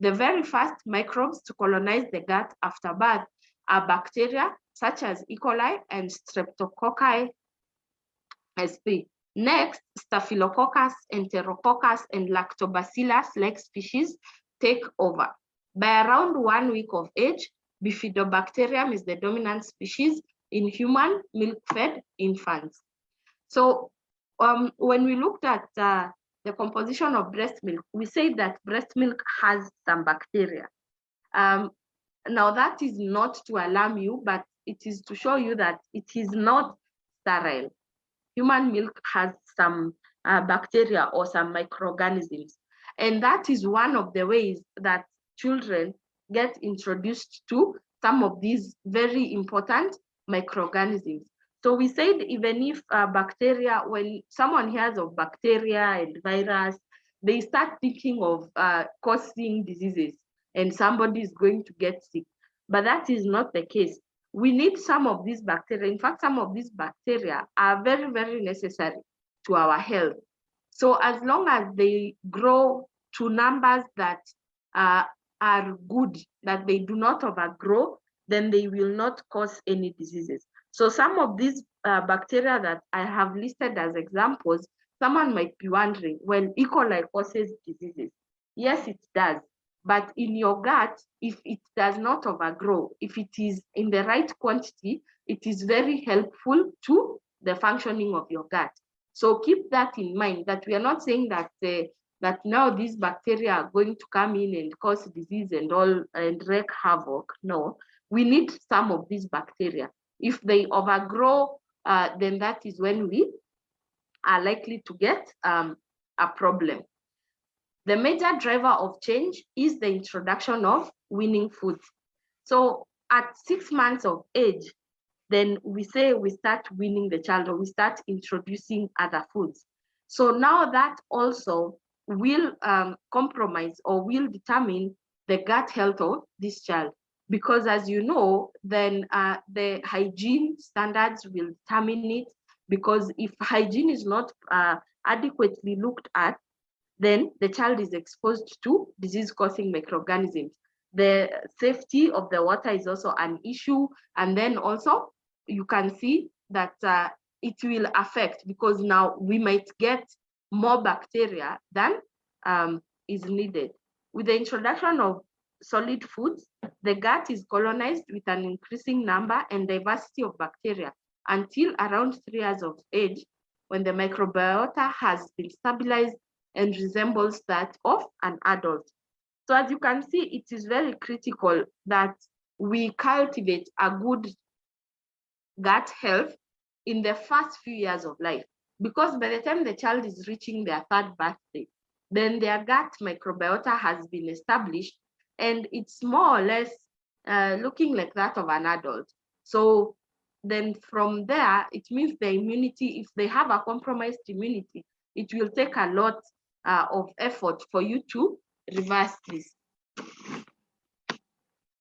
The very first microbes to colonize the gut after birth are bacteria such as E. coli and Streptococcus sp. Next, Staphylococcus, Enterococcus, and Lactobacillus-like species take over. By around 1 week of age, Bifidobacterium is the dominant species in human milk-fed infants. So when we looked at the composition of breast milk, we say that breast milk has some bacteria. Now that is not to alarm you, but it is to show you that it is not sterile. Human milk has some bacteria or some microorganisms. And that is one of the ways that children get introduced to some of these very important microorganisms. So we said even if bacteria, when someone hears of bacteria and virus, they start thinking of causing diseases and somebody is going to get sick. But that is not the case. We need some of these bacteria. In fact, some of these bacteria are very, very necessary to our health. So as long as they grow to numbers that are good, that they do not overgrow, then they will not cause any diseases. So some of these bacteria that I have listed as examples, someone might be wondering, well, E. coli causes diseases. Yes, it does. But in your gut, if it does not overgrow, if it is in the right quantity, it is very helpful to the functioning of your gut. So keep that in mind, that we are not saying that that now these bacteria are going to come in and cause disease and all and wreak havoc. No, we need some of these bacteria. If they overgrow, then that is when we are likely to get a problem. The major driver of change is the introduction of weaning foods. So at 6 months of age, then we say we start weaning the child or we start introducing other foods. So now that also will compromise or will determine the gut health of this child. Because as you know, then the hygiene standards will determine it, because if hygiene is not adequately looked at, then the child is exposed to disease-causing microorganisms. The safety of the water is also an issue. And then also you can see that it will affect, because now we might get more bacteria than is needed. With the introduction of solid foods, the gut is colonized with an increasing number and diversity of bacteria until around 3 years of age, when the microbiota has been stabilized and resembles that of an adult. So as you can see, it is very critical that we cultivate a good gut health in the first few years of life, because by the time the child is reaching their 3rd birthday, then their gut microbiota has been established and it's more or less looking like that of an adult. So then from there, it means the immunity, if they have a compromised immunity, it will take a lot of effort for you to reverse this.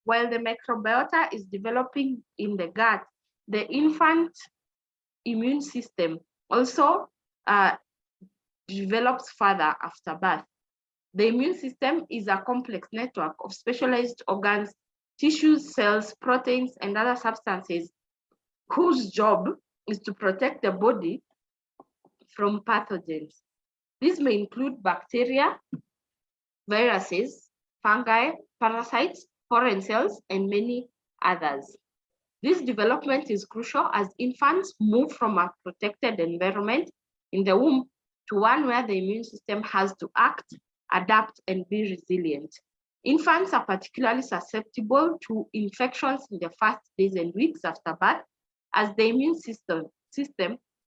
While the microbiota is developing in the gut, the infant immune system also develops further after birth. The immune system is a complex network of specialized organs, tissues, cells, proteins, and other substances whose job is to protect the body from pathogens. These may include bacteria, viruses, fungi, parasites, foreign cells, and many others. This development is crucial as infants move from a protected environment in the womb to one where the immune system has to act, adapt, and be resilient. Infants are particularly susceptible to infections in the first days and weeks after birth, as the immune system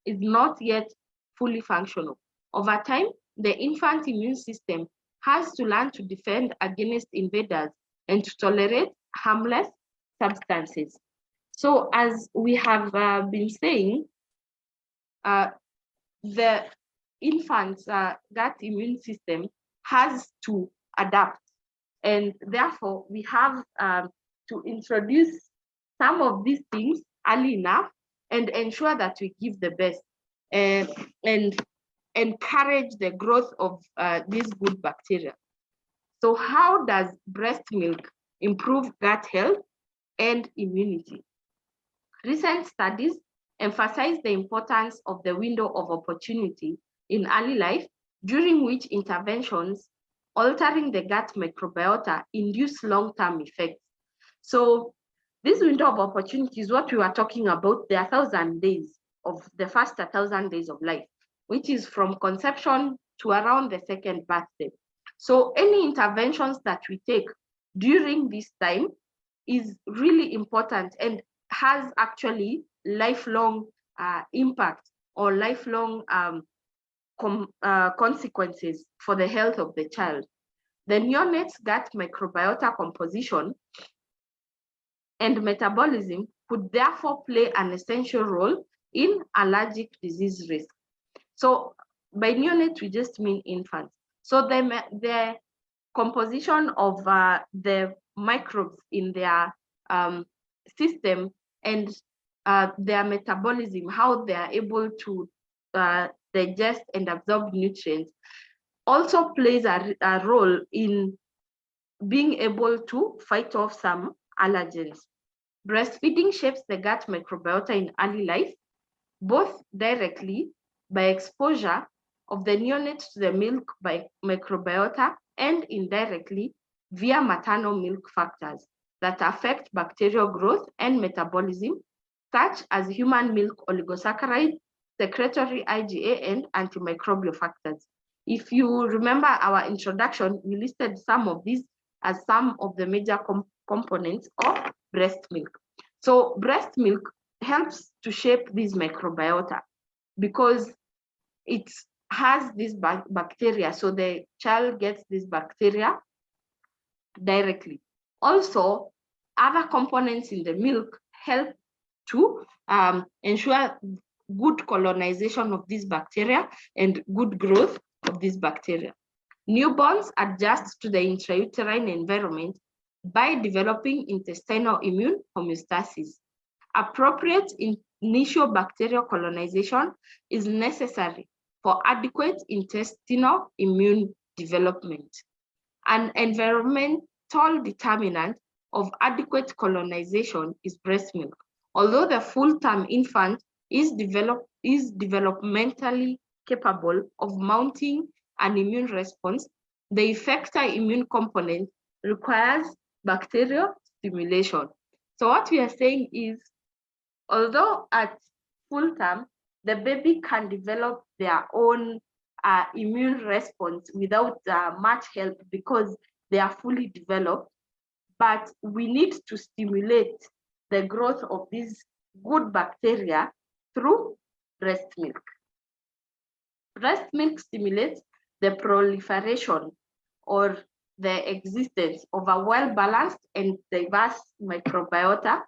is not yet fully functional. Over time, the infant immune system has to learn to defend against invaders and to tolerate harmless substances. So as we have been saying, the infant's gut immune system has to adapt. And therefore, we have to introduce some of these things early enough and ensure that we give the best and encourage the growth of these good bacteria. So how does breast milk improve gut health and immunity? Recent studies emphasize the importance of the window of opportunity in early life, during which interventions altering the gut microbiota induce long-term effects. So this window of opportunity is what we were talking about, the 1,000 days of the first 1,000 days of life, which is from conception to around the second birthday. So any interventions that we take during this time is really important and has actually lifelong impact or lifelong consequences for the health of the child. The neonate's gut microbiota composition and metabolism could therefore play an essential role in allergic disease risk. So by neonate, we just mean infants. So the composition of the microbes in their system and their metabolism, how they are able to digest and absorb nutrients, also plays a role in being able to fight off some allergens. Breastfeeding shapes the gut microbiota in early life, both directly by exposure of the neonate to the milk microbiota and indirectly via maternal milk factors that affect bacterial growth and metabolism, such as human milk oligosaccharides, secretory IgA, and antimicrobial factors. If you remember our introduction, we listed some of these as some of the major components of breast milk. So breast milk helps to shape this microbiota because it has this bacteria, so the child gets this bacteria directly. Also, other components in the milk help to ensure good colonization of this bacteria and good growth of this bacteria. Newborns adjust to the intrauterine environment by developing intestinal immune homeostasis. Appropriate initial bacterial colonization is necessary for adequate intestinal immune development. An environmental determinant of adequate colonization is breast milk. Although the full-term infant is developmentally capable of mounting an immune response, the effector immune component requires bacterial stimulation. So what we are saying is, although at full term, the baby can develop their own immune response without much help because they are fully developed, but we need to stimulate the growth of these good bacteria through breast milk. Breast milk stimulates the proliferation or the existence of a well-balanced and diverse microbiota,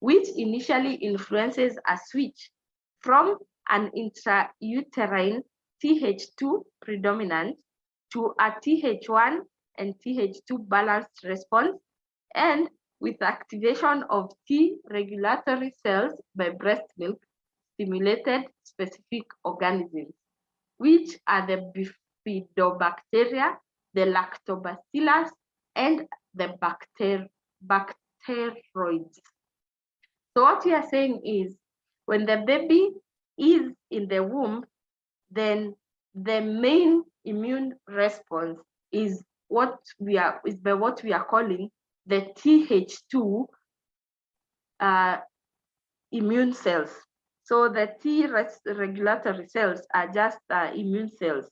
which initially influences a switch from an intrauterine Th2 predominant to a Th1 and Th2 balanced response, and with activation of T regulatory cells by breast milk stimulated specific organisms, which are the bifidobacteria, the lactobacillus, and the bacteroids. So what we are saying is, when the baby is in the womb, then the main immune response is what we are calling the Th2 immune cells. So the T regulatory cells are just immune cells.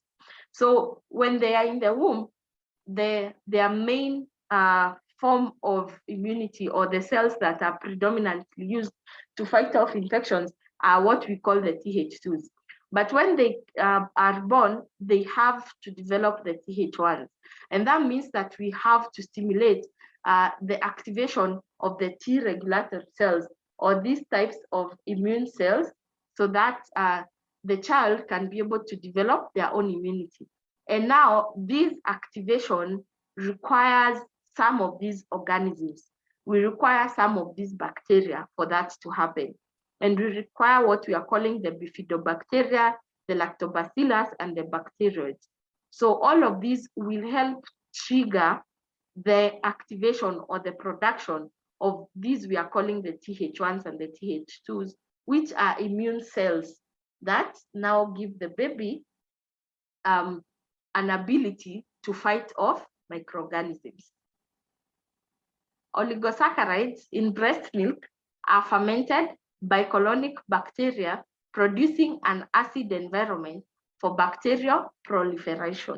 So when they are in the womb, their main form of immunity, or the cells that are predominantly used to fight off infections, are what we call the Th2s. But when they are born, they have to develop the Th1s. And that means that we have to stimulate the activation of the T regulatory cells, or these types of immune cells, so that the child can be able to develop their own immunity. And now this activation requires some of these organisms. We require some of these bacteria for that to happen. And we require what we are calling the bifidobacteria, the lactobacillus, and the bacteroids. So all of these will help trigger the activation or the production of these we are calling the Th1s and the Th2s, which are immune cells that now give the baby an ability to fight off microorganisms. Oligosaccharides in breast milk are fermented bicolonic bacteria, producing an acid environment for bacterial proliferation.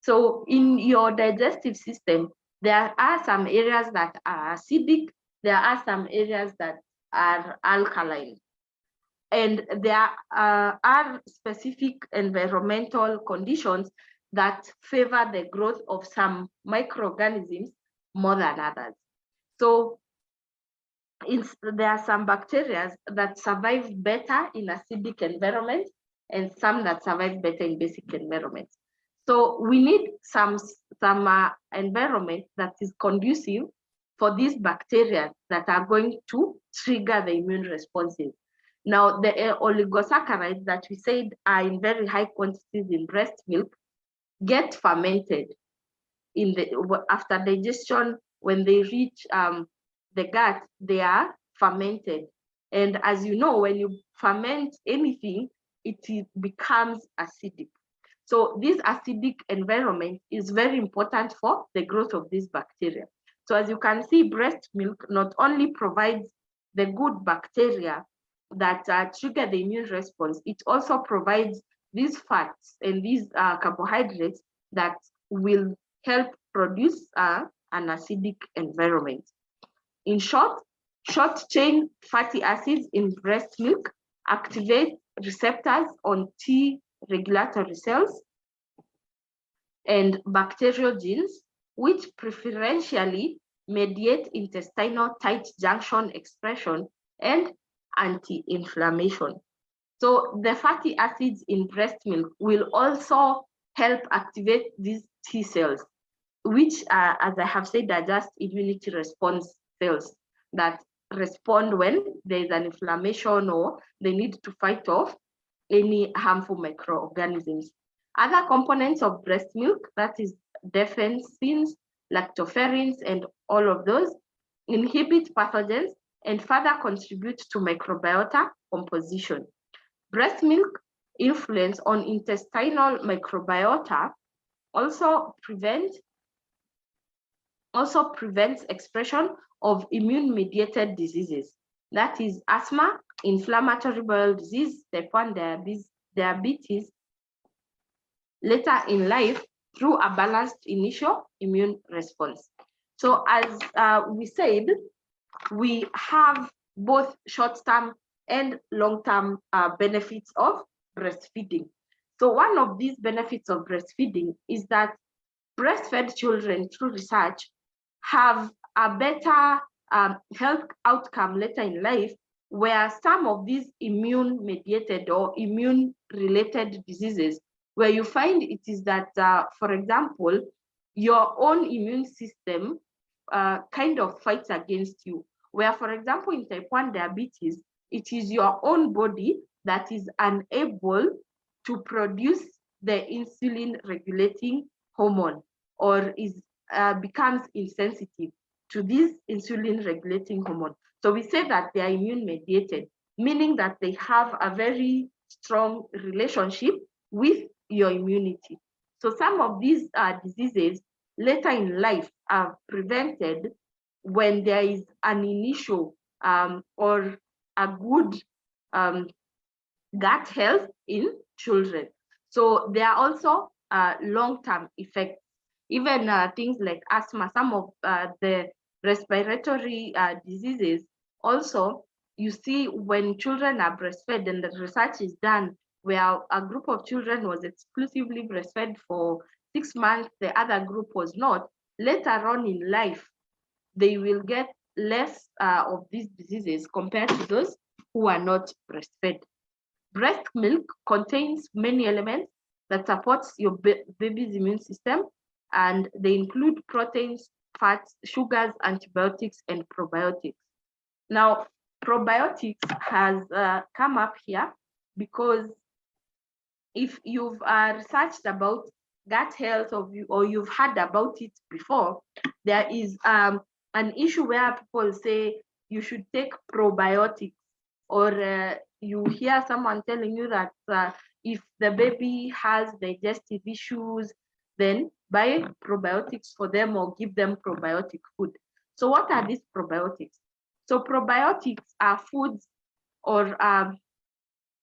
So in your digestive system, there are some areas that are acidic, there are some areas that are alkaline. And there are specific environmental conditions that favor the growth of some microorganisms more than others. So there are some bacteria that survive better in acidic environments and some that survive better in basic environments. So we need some environment that is conducive for these bacteria that are going to trigger the immune responses. Now, the oligosaccharides that we said are in very high quantities in breast milk get fermented after digestion. When they reach the gut, they are fermented. And as you know, when you ferment anything, it becomes acidic. So this acidic environment is very important for the growth of these bacteria. So as you can see, breast milk not only provides the good bacteria that trigger the immune response, it also provides these fats and these carbohydrates that will help produce an acidic environment. In short chain fatty acids in breast milk activate receptors on T regulatory cells and bacterial genes, which preferentially mediate intestinal tight junction expression and anti-inflammation. So the fatty acids in breast milk will also help activate these T cells, which are, as I have said, are just immunity response cells that respond when there is an inflammation or they need to fight off any harmful microorganisms. Other components of breast milk, that is defensins, lactoferrins, and all of those, inhibit pathogens and further contribute to microbiota composition. Breast milk influence on intestinal microbiota also prevents expression of immune-mediated diseases. That is asthma, inflammatory bowel disease, type 1 diabetes, later in life through a balanced initial immune response. So as we said, we have both short-term and long-term benefits of breastfeeding. So one of these benefits of breastfeeding is that breastfed children, through research, have a better health outcome later in life, where some of these immune-mediated or immune-related diseases, where you find it is that, for example, your own immune system kind of fights against you. Where, for example, in type 1 diabetes, it is your own body that is unable to produce the insulin-regulating hormone. or becomes insensitive to these insulin regulating hormone. So we say that they are immune mediated, meaning that they have a very strong relationship with your immunity. So some of these diseases later in life are prevented when there is an initial or a good gut health in children. So there are also long-term effects, even things like asthma, some of the respiratory diseases. Also, you see when children are breastfed, and the research is done where a group of children was exclusively breastfed for 6 months, the other group was not. Later on in life, they will get less of these diseases compared to those who are not breastfed. Breast milk contains many elements that supports your baby's immune system, and they include proteins, fats, sugars, antibiotics, and probiotics. Now, probiotics has come up here because if you've researched about gut health or you've heard about it before, there is an issue where people say you should take probiotics, or you hear someone telling you that if the baby has digestive issues, then buy probiotics for them or give them probiotic food. So what are these probiotics? So probiotics are foods or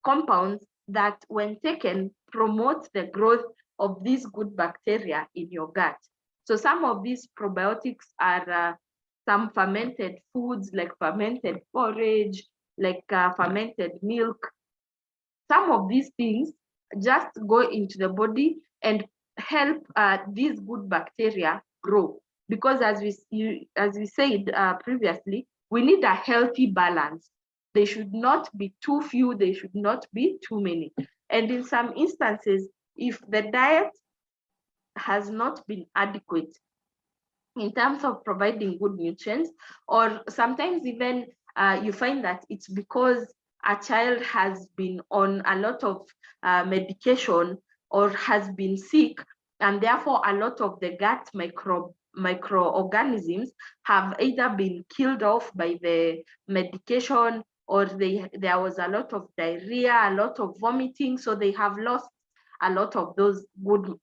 compounds that, when taken, promote the growth of these good bacteria in your gut. So some of these probiotics are some fermented foods like fermented porridge, like fermented milk. Some of these things just go into the body and help these good bacteria grow. Because as we said previously, we need a healthy balance. They should not be too few, they should not be too many. And in some instances, if the diet has not been adequate in terms of providing good nutrients, or sometimes even you find that it's because a child has been on a lot of medication or has been sick, and therefore a lot of the gut microorganisms have either been killed off by the medication, or there was a lot of diarrhea, a lot of vomiting, so they have lost a lot of those good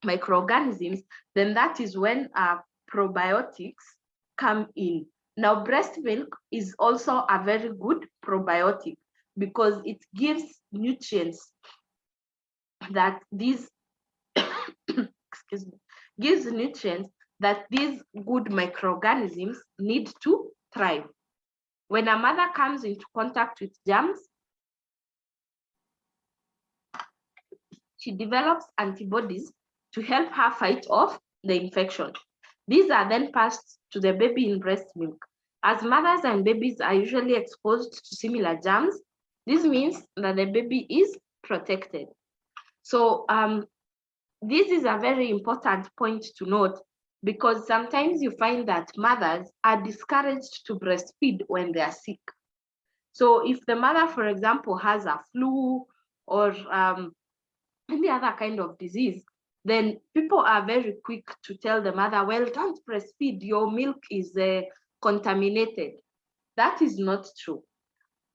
microorganisms. Then that is when probiotics come in. Now, breast milk is also a very good probiotic because it gives nutrients that these excuse me, gives nutrients that these good microorganisms need to thrive. When a mother comes into contact with germs, she develops antibodies to help her fight off the infection. These are then passed to the baby in breast milk. As mothers and babies are usually exposed to similar germs, this means that the baby is protected. So this is a very important point to note, because sometimes you find that mothers are discouraged to breastfeed when they are sick. So if the mother, for example, has a flu or any other kind of disease, then people are very quick to tell the mother, well, don't breastfeed, your milk is contaminated. That is not true.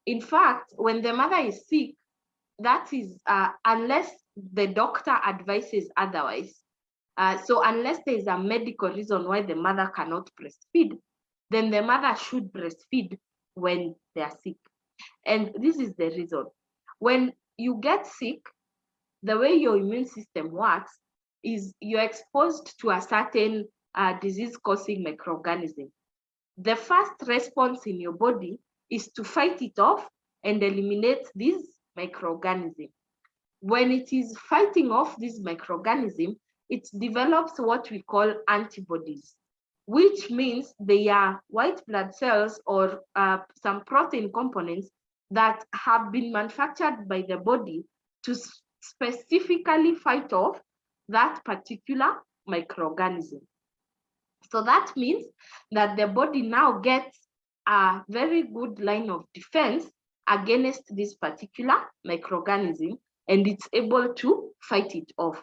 In fact, when the mother is sick, that is unless the doctor advises otherwise. So unless there is a medical reason why the mother cannot breastfeed, then the mother should breastfeed when they are sick. And this is the reason. When you get sick, the way your immune system works is you're exposed to a certain disease-causing microorganism. The first response in your body is to fight it off and eliminate this microorganism. When it is fighting off this microorganism, it develops what we call antibodies, which means they are white blood cells or some protein components that have been manufactured by the body to specifically fight off that particular microorganism. So that means that the body now gets a very good line of defense against this particular microorganism, and it's able to fight it off.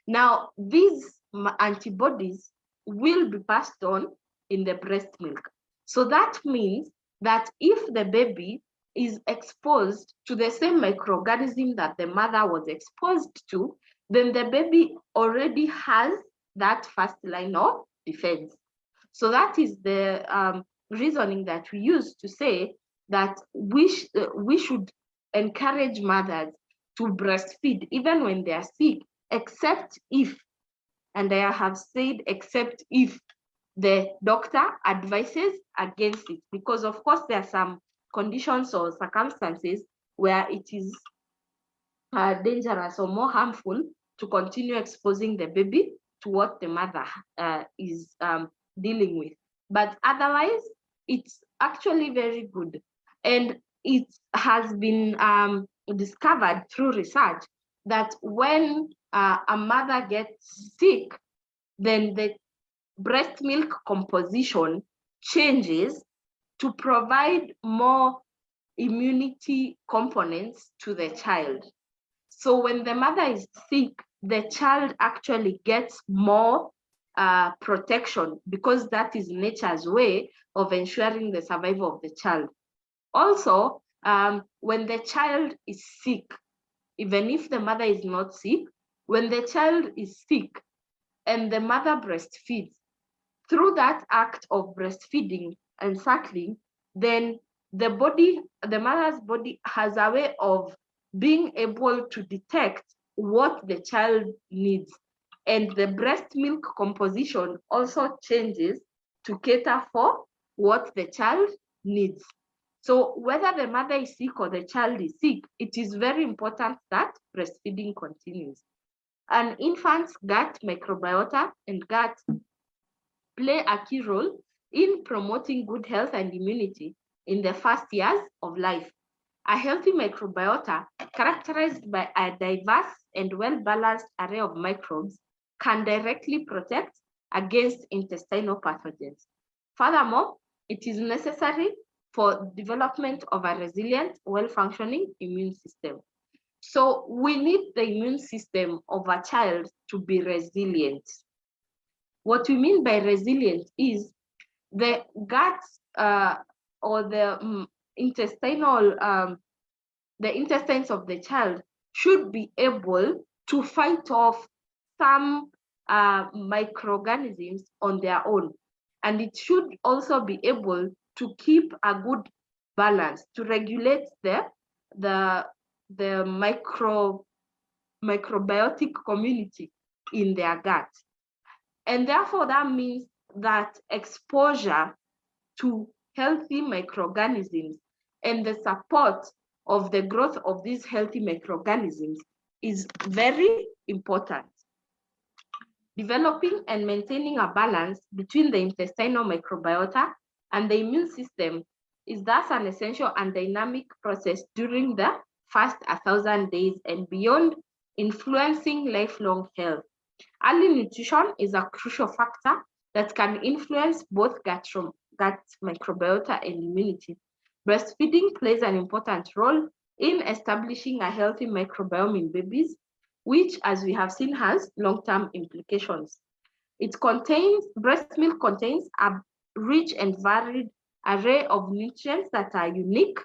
Now, these antibodies will be passed on in the breast milk. So that means that if the baby is exposed to the same microorganism that the mother was exposed to, then the baby already has that first line of defense. So that is the reasoning that we use to say that we should encourage mothers to breastfeed even when they are sick, except if, and I have said except if, the doctor advises against it, because of course there are some conditions or circumstances where it is dangerous or more harmful to continue exposing the baby to what the mother is dealing with. But otherwise, it's actually very good. And it has been discovered through research that when a mother gets sick, then the breast milk composition changes to provide more immunity components to the child. So when the mother is sick, the child actually gets more protection, because that is nature's way of ensuring the survival of the child. Also, when the child is sick, even if the mother is not sick, when the child is sick and the mother breastfeeds, through that act of breastfeeding and suckling, then the mother's body has a way of being able to detect what the child needs. And the breast milk composition also changes to cater for what the child needs. So whether the mother is sick or the child is sick, it is very important that breastfeeding continues. An infant's gut microbiota and gut play a key role in promoting good health and immunity in the first years of life. A healthy microbiota, characterized by a diverse and well-balanced array of microbes, can directly protect against intestinal pathogens. Furthermore, it is necessary for development of a resilient, well-functioning immune system. So we need the immune system of a child to be resilient. What we mean by resilient is the gut or the intestines of the child should be able to fight off some microorganisms on their own. And it should also be able to keep a good balance, to regulate the microbiotic community in their gut. And therefore, that means that exposure to healthy microorganisms and the support of the growth of these healthy microorganisms is very important. Developing and maintaining a balance between the intestinal microbiota and the immune system is thus an essential and dynamic process during the first 1,000 days and beyond, influencing lifelong health. Early nutrition is a crucial factor that can influence both gut microbiota and immunity. Breastfeeding plays an important role in establishing a healthy microbiome in babies, which, as we have seen, has long-term implications. Breast milk contains a rich and varied array of nutrients that are unique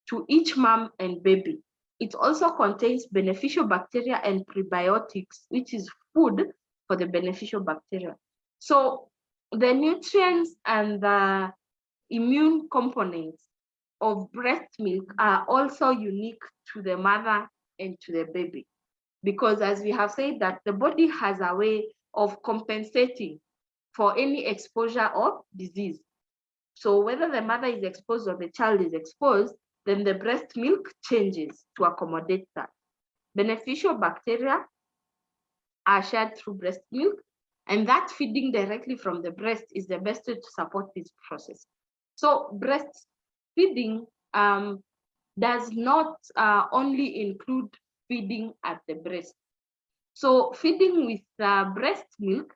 to each mom and baby. It also contains beneficial bacteria and prebiotics, which is food for the beneficial bacteria. So the nutrients and the immune components of breast milk are also unique to the mother and to the baby, because as we have said, that the body has a way of compensating for any exposure of disease. So whether the mother is exposed or the child is exposed, then the breast milk changes to accommodate that. Beneficial bacteria are shared through breast milk, and that feeding directly from the breast is the best way to support this process. So breastfeeding does not only include feeding at the breast. So feeding with breast milk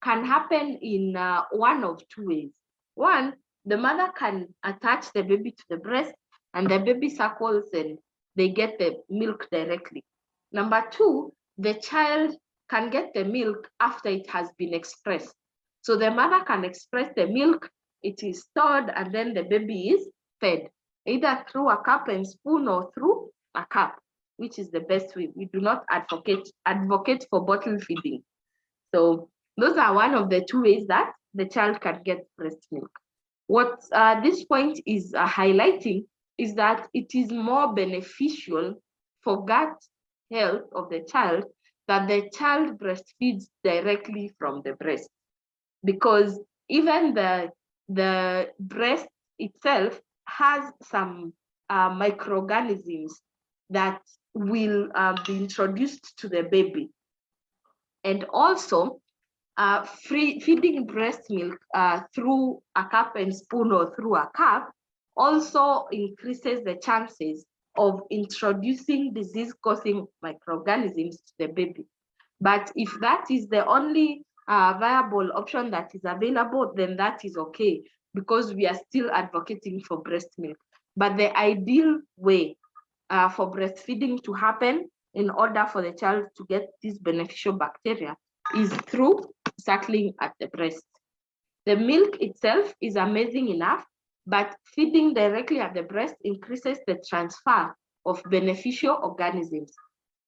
can happen in one of two ways. One, the mother can attach the baby to the breast and the baby suckles and they get the milk directly. Number two, the child can get the milk after it has been expressed. So the mother can express the milk, it is stored, and then the baby is fed, either through a cup and spoon or through a cup, which is the best way. We do not advocate for bottle feeding. So those are one of the two ways that the child can get breast milk. What this point is highlighting is that it is more beneficial for gut health of the child that the child breastfeeds directly from the breast, because even the breast itself has some microorganisms that will be introduced to the baby. And also, feeding breast milk through a cup and spoon or through a cup also increases the chances of introducing disease-causing microorganisms to the baby. But if that is the only viable option that is available, then that is okay, because we are still advocating for breast milk. But the ideal way for breastfeeding to happen in order for the child to get these beneficial bacteria is through suckling at the breast. The milk itself is amazing enough, but feeding directly at the breast increases the transfer of beneficial organisms.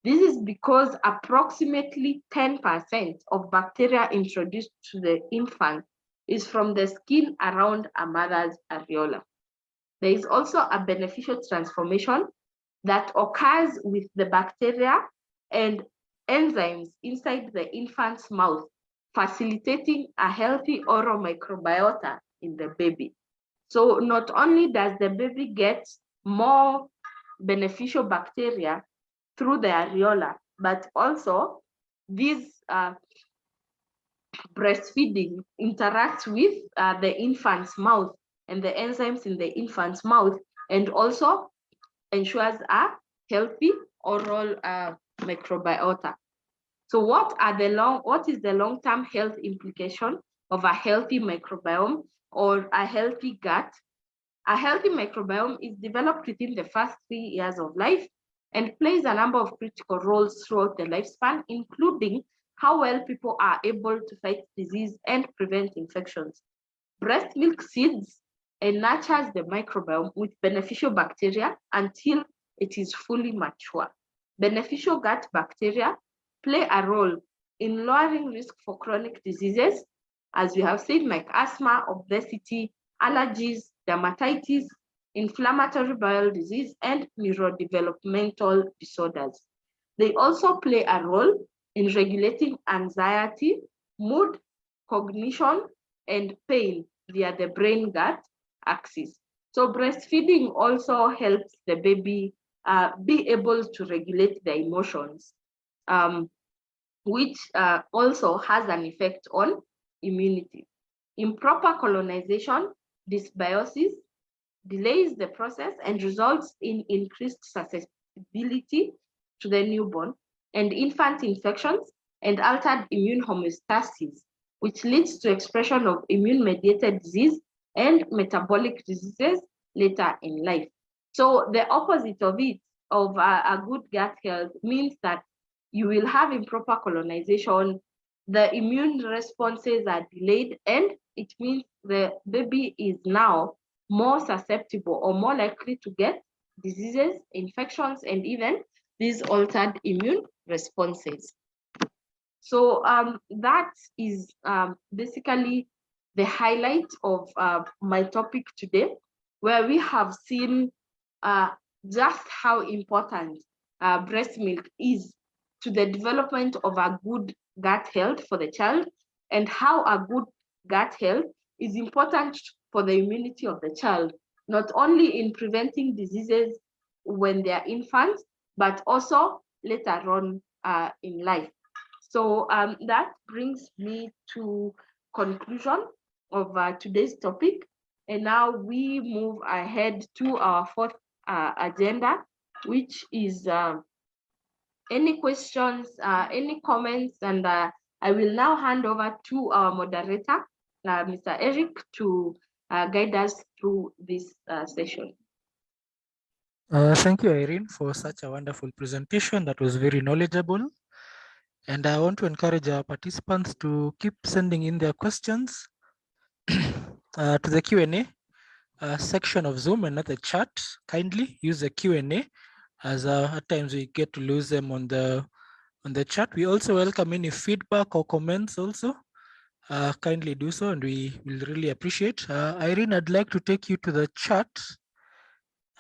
This is because approximately 10% of bacteria introduced to the infant is from the skin around a mother's areola. There is also a beneficial transformation that occurs with the bacteria and enzymes inside the infant's mouth, facilitating a healthy oral microbiota in the baby. So not only does the baby get more beneficial bacteria through the areola, but also this breastfeeding interacts with the infant's mouth and the enzymes in the infant's mouth, and also ensures a healthy oral microbiota. So what is the long-term health implication of a healthy microbiome or a healthy gut? A healthy microbiome is developed within the first 3 years of life and plays a number of critical roles throughout the lifespan, including how well people are able to fight disease and prevent infections. Breast milk seeds and nurtures the microbiome with beneficial bacteria until it is fully mature. Beneficial gut bacteria play a role in lowering risk for chronic diseases, as we have seen, like asthma, obesity, allergies, dermatitis, inflammatory bowel disease, and neurodevelopmental disorders. They also play a role in regulating anxiety, mood, cognition, and pain via the brain-gut axis. So breastfeeding also helps the baby be able to regulate their emotions, which also has an effect on immunity. Improper colonization, dysbiosis, delays the process and results in increased susceptibility to the newborn and infant infections and altered immune homeostasis, which leads to expression of immune-mediated disease and metabolic diseases later in life. So the opposite of it, of a good gut health, means that you will have improper colonization, the immune responses are delayed, and it means the baby is now more susceptible or more likely to get diseases, infections, and even these altered immune responses. So that is basically the highlight of my topic today, where we have seen just how important breast milk is to the development of a good gut health for the child, and how a good gut health is important for the immunity of the child, not only in preventing diseases when they are infants, but also later on in life. So that brings me to conclusion of today's topic. And now we move ahead to our fourth agenda, which is any questions, any comments, and I will now hand over to our moderator, Mr. Eric, to guide us through this session. Thank you, Irene, for such a wonderful presentation that was very knowledgeable. And I want to encourage our participants to keep sending in their questions to the Q&A section of Zoom and not the chat. Kindly use the Q&A, as at times we get to lose them on the chat. We also welcome any feedback or comments also. Kindly do so, and we will really appreciate. Irene, I'd like to take you to the chat.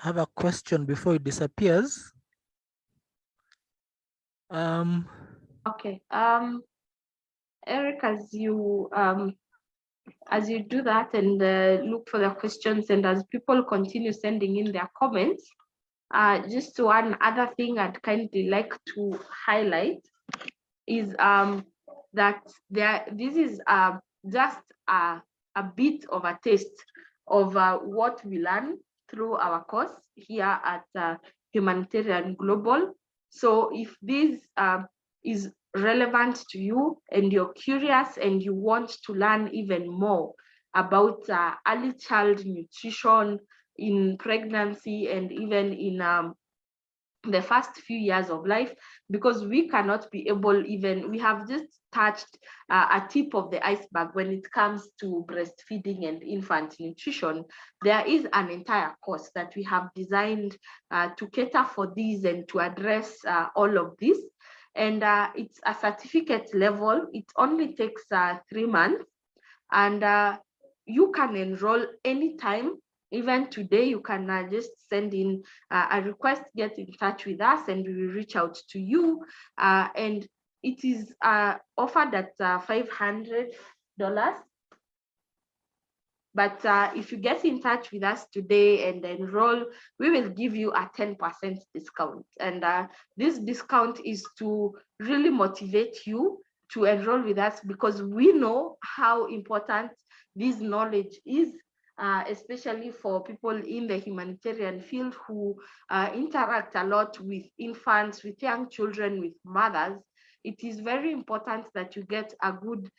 I have a question before it disappears. Okay. Eric, as you do that and look for the questions, and as people continue sending in their comments, just one other thing I'd kindly like to highlight is that this is just a bit of a taste of what we learn through our course here at Humanitarian Global. So if this is relevant to you and you're curious and you want to learn even more about early child nutrition in pregnancy and even in the first few years of life, because we cannot be able, even we have just touched a tip of the iceberg when it comes to breastfeeding and infant nutrition. There is an entire course that we have designed to cater for these and to address all of this. And it's a certificate level. It only takes 3 months, and you can enroll anytime. Even today, you can just send in a request, get in touch with us, and we will reach out to you. And it is offered at $500. But if you get in touch with us today and enroll, we will give you a 10% discount. And this discount is to really motivate you to enroll with us, because we know how important this knowledge is, especially for people in the humanitarian field who interact a lot with infants, with young children, with mothers. It is very important that you get a good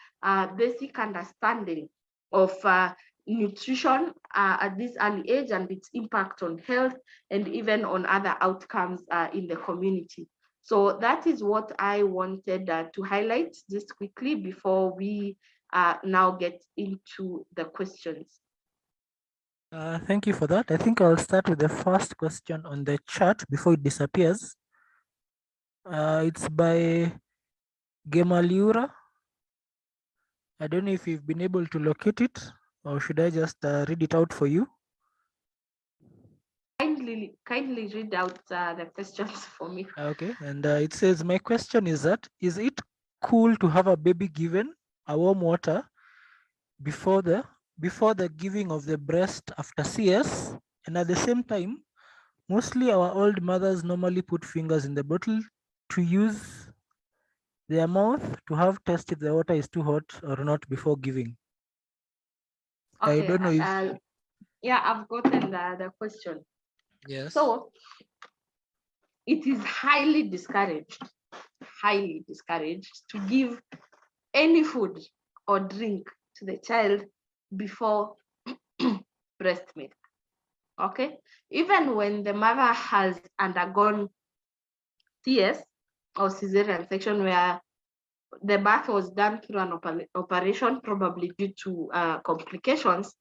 basic understanding of nutrition at this early age and its impact on health and even on other outcomes in the community. So that is what I wanted to highlight just quickly before we now get into the questions. Thank you for that. I think I'll start with the first question on the chat before it disappears. It's by Gemaliura. I don't know if you've been able to locate it, or should I just read it out for you? Kindly read out the questions for me. Okay, and it says, my question is that, is it cool to have a baby given a warm water before the giving of the breast after CS? And at the same time, mostly our old mothers normally put fingers in the bottle to use their mouth to have tested the water is too hot or not before giving. Okay, I don't know if... yeah, I've gotten the question. Yes. So it is highly discouraged to give any food or drink to the child before breast milk. Okay, even when the mother has undergone CS or cesarean section, where the birth was done through an operation, probably due to complications,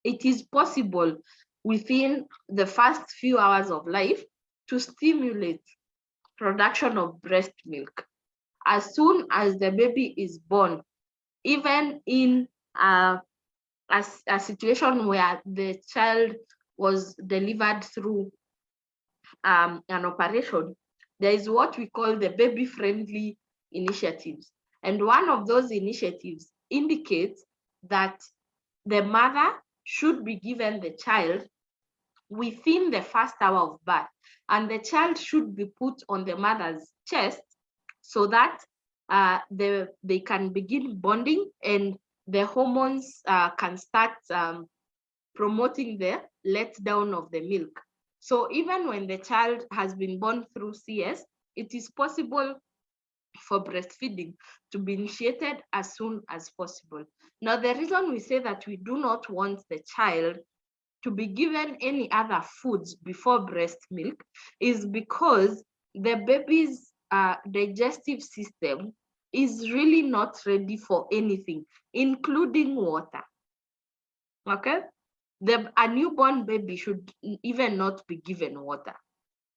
it is possible within the first few hours of life to stimulate production of breast milk as soon as the baby is born, even in a situation where the child was delivered through an operation. There is what we call the baby-friendly initiatives. And one of those initiatives indicates that the mother should be given the child within the first hour of birth, and the child should be put on the mother's chest so that they can begin bonding and the hormones can start promoting the letdown of the milk. So even when the child has been born through CS, it is possible for breastfeeding to be initiated as soon as possible. Now, the reason we say that we do not want the child to be given any other foods before breast milk is because the baby's digestive system is really not ready for anything, including water. Okay? A newborn baby should even not be given water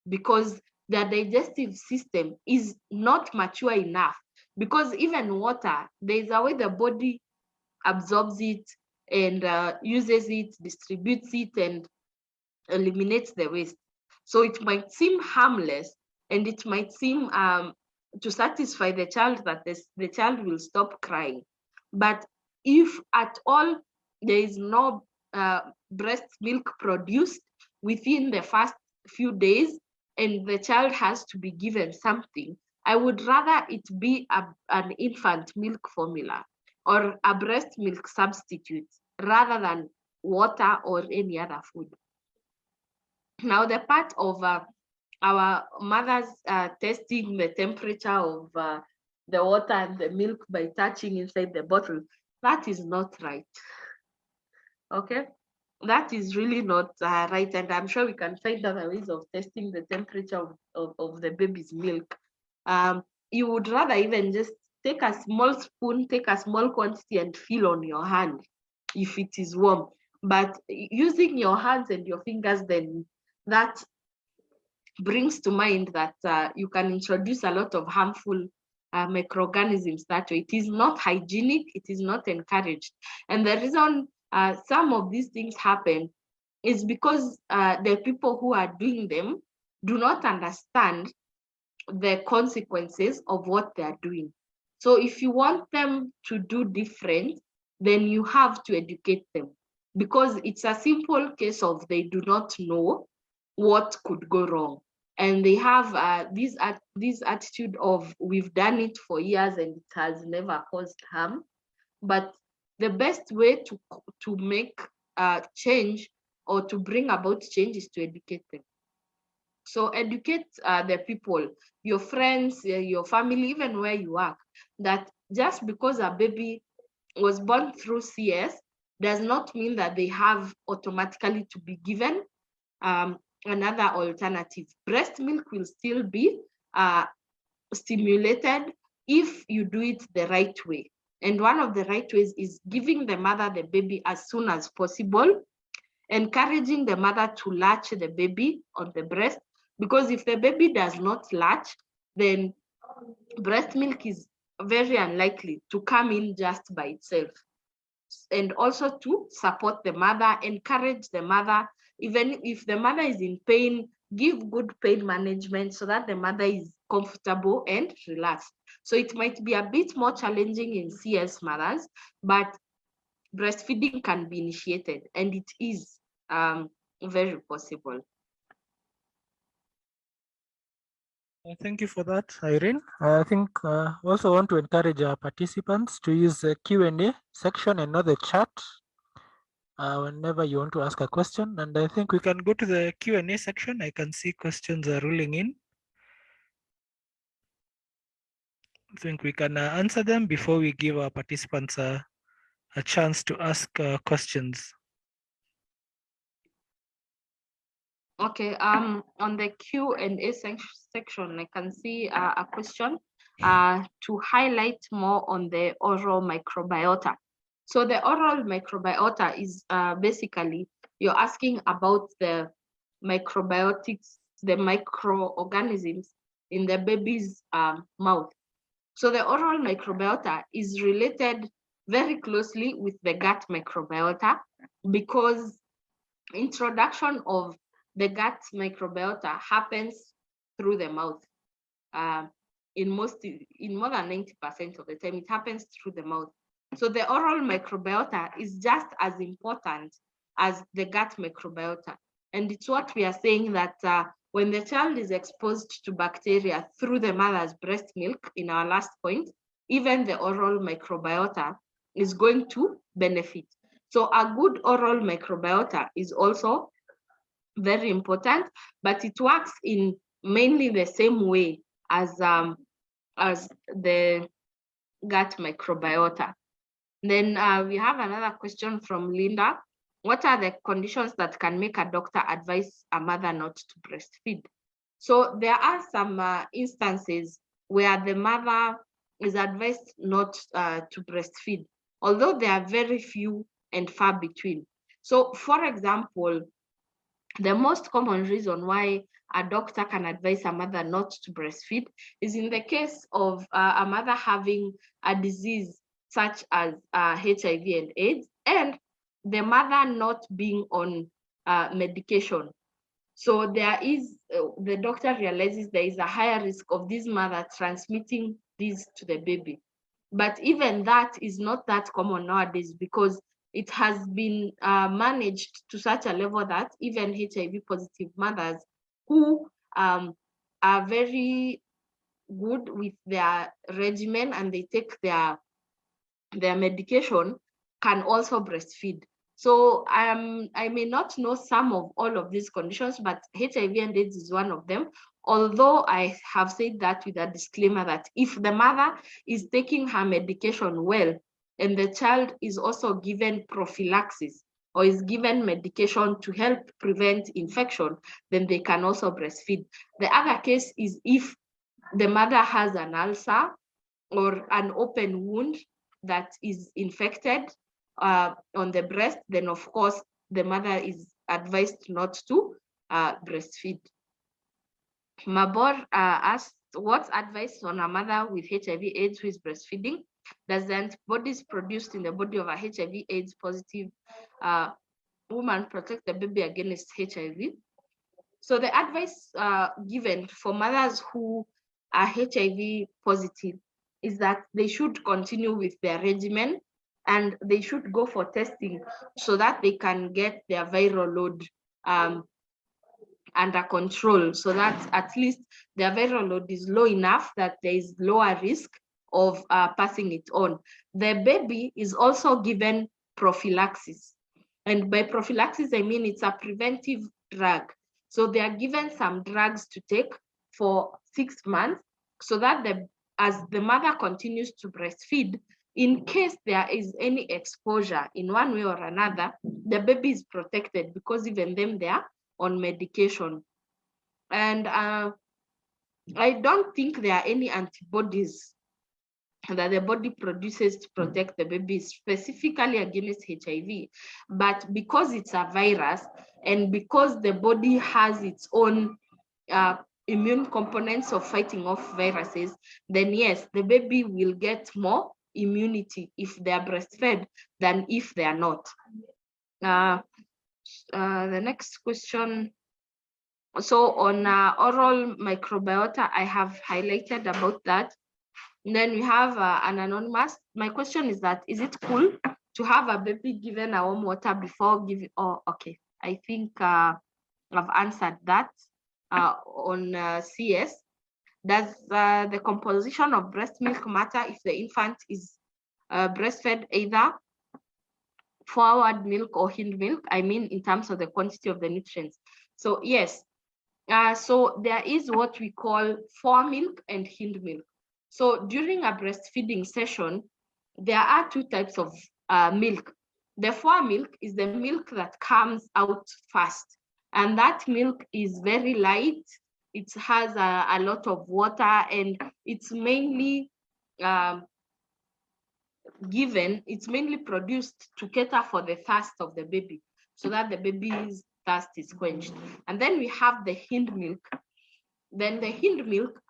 because their digestive system is not mature enough. Because even water, there's a way the body absorbs it and uses it, distributes it, and eliminates the waste. So it might seem harmless and it might seem to satisfy the child that the child will stop crying. But if at all there is no breast milk produced within the first few days and the child has to be given something, I would rather it be an infant milk formula or a breast milk substitute rather than water or any other food. Now, the part of our mothers testing the temperature of the water and the milk by touching inside the bottle, that is not right. Okay, that is really not right. And I'm sure we can find other ways of testing the temperature of the baby's milk. You would rather even just take a small spoon, take a small quantity and feel on your hand if it is warm. But using your hands and your fingers, then that brings to mind that you can introduce a lot of harmful microorganisms that way. It is not hygienic, it is not encouraged. And the reason some of these things happen is because the people who are doing them do not understand the consequences of what they are doing. So if you want them to do different, then you have to educate them, because it's a simple case of they do not know what could go wrong. And they have this attitude of we've done it for years and it has never caused harm. But the best way to make change or to bring about change is to educate them. So educate the people, your friends, your family, even where you work, that just because a baby was born through CS does not mean that they have automatically to be given another alternative. Breast milk will still be stimulated if you do it the right way. And one of the right ways is giving the mother the baby as soon as possible, encouraging the mother to latch the baby on the breast, because if the baby does not latch, then breast milk is very unlikely to come in just by itself. And also to support the mother, encourage the mother, even if the mother is in pain, give good pain management so that the mother is comfortable and relaxed. So it might be a bit more challenging in CS mothers, but breastfeeding can be initiated and it is very possible. Thank you for that, Irene. I think also want to encourage our participants to use the Q&A section and not the chat whenever you want to ask a question. And I think we can go to the Q&A section. I can see questions are rolling in. I think we can answer them before we give our participants a chance to ask questions. Okay, on the Q&A section, I can see a question to highlight more on the oral microbiota. So the oral microbiota is basically, you're asking about the microbiotics, the microorganisms in the baby's mouth. So the oral microbiota is related very closely with the gut microbiota, because introduction of the gut microbiota happens through the mouth. In more than 90% of the time, it happens through the mouth. So the oral microbiota is just as important as the gut microbiota. And it's what we are saying, that when the child is exposed to bacteria through the mother's breast milk, in our last point, even the oral microbiota is going to benefit. So a good oral microbiota is also very important, but it works in mainly the same way as the gut microbiota. Then we have another question from Linda. What are the conditions that can make a doctor advise a mother not to breastfeed? So there are some instances where the mother is advised not to breastfeed, although there are very few and far between. So for example, the most common reason why a doctor can advise a mother not to breastfeed is in the case of a mother having a disease such as HIV and AIDS, and the mother not being on medication. So there is, the doctor realizes there is a higher risk of this mother transmitting this to the baby. But even that is not that common nowadays, because it has been managed to such a level that even HIV positive mothers who are very good with their regimen and they take their medication can also breastfeed. So I may not know some of all of these conditions, but HIV and AIDS is one of them. Although I have said that with a disclaimer that if the mother is taking her medication well, and the child is also given prophylaxis or is given medication to help prevent infection, then they can also breastfeed. The other case is if the mother has an ulcer or an open wound that is infected on the breast, then of course the mother is advised not to breastfeed. Mabor asked, what's advice on a mother with HIV/AIDS who is breastfeeding? Does the antibodies produced in the body of a HIV/AIDS positive woman protect the baby against HIV? So the advice given for mothers who are HIV positive is that they should continue with their regimen and they should go for testing so that they can get their viral load under control, so that at least their viral load is low enough that there is lower risk of passing it on. The baby is also given prophylaxis. And by prophylaxis, I mean it's a preventive drug. So they are given some drugs to take for 6 months so that as the mother continues to breastfeed, in case there is any exposure in one way or another, the baby is protected because even them, they are on medication. And I don't think there are any antibodies that the body produces to protect the baby specifically against HIV. But because it's a virus and because the body has its own immune components of fighting off viruses, then yes, the baby will get more immunity if they are breastfed than if they are not. The next question. So on oral microbiota, I have highlighted about that. And then we have an anonymous. My question is that, is it cool to have a baby given a warm water before giving? Oh, okay. I think I've answered that on CS. Does the composition of breast milk matter if the infant is breastfed either forward milk or hind milk? I mean, in terms of the quantity of the nutrients. So yes. So there is what we call fore milk and hind milk. So during a breastfeeding session, there are two types of milk. The fore milk is the milk that comes out fast. And that milk is very light. It has a lot of water and it's mainly it's mainly produced to cater for the thirst of the baby so that the baby's thirst is quenched. And then we have the hind milk. Then the hind milk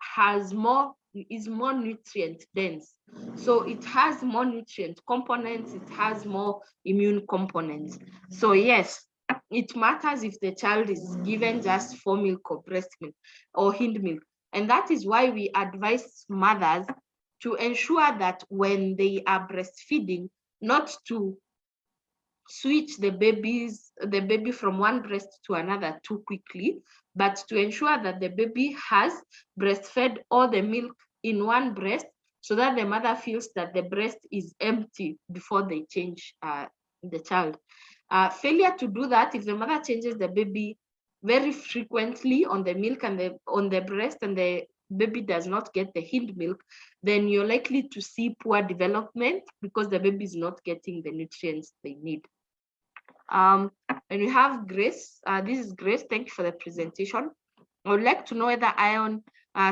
is more nutrient dense. So it has more nutrient components, it has more immune components. So yes, it matters if the child is given just fore milk or breast milk or hind milk. And that is why we advise mothers to ensure that when they are breastfeeding, not to switch the baby from one breast to another too quickly, but to ensure that the baby has breastfed all the milk in one breast so that the mother feels that the breast is empty before they change the child. Failure to do that, if the mother changes the baby very frequently on the milk and on the breast and the baby does not get the hind milk, then you're likely to see poor development because the baby is not getting the nutrients they need. And we have Grace. This is Grace. Thank you for the presentation. I would like to know whether iron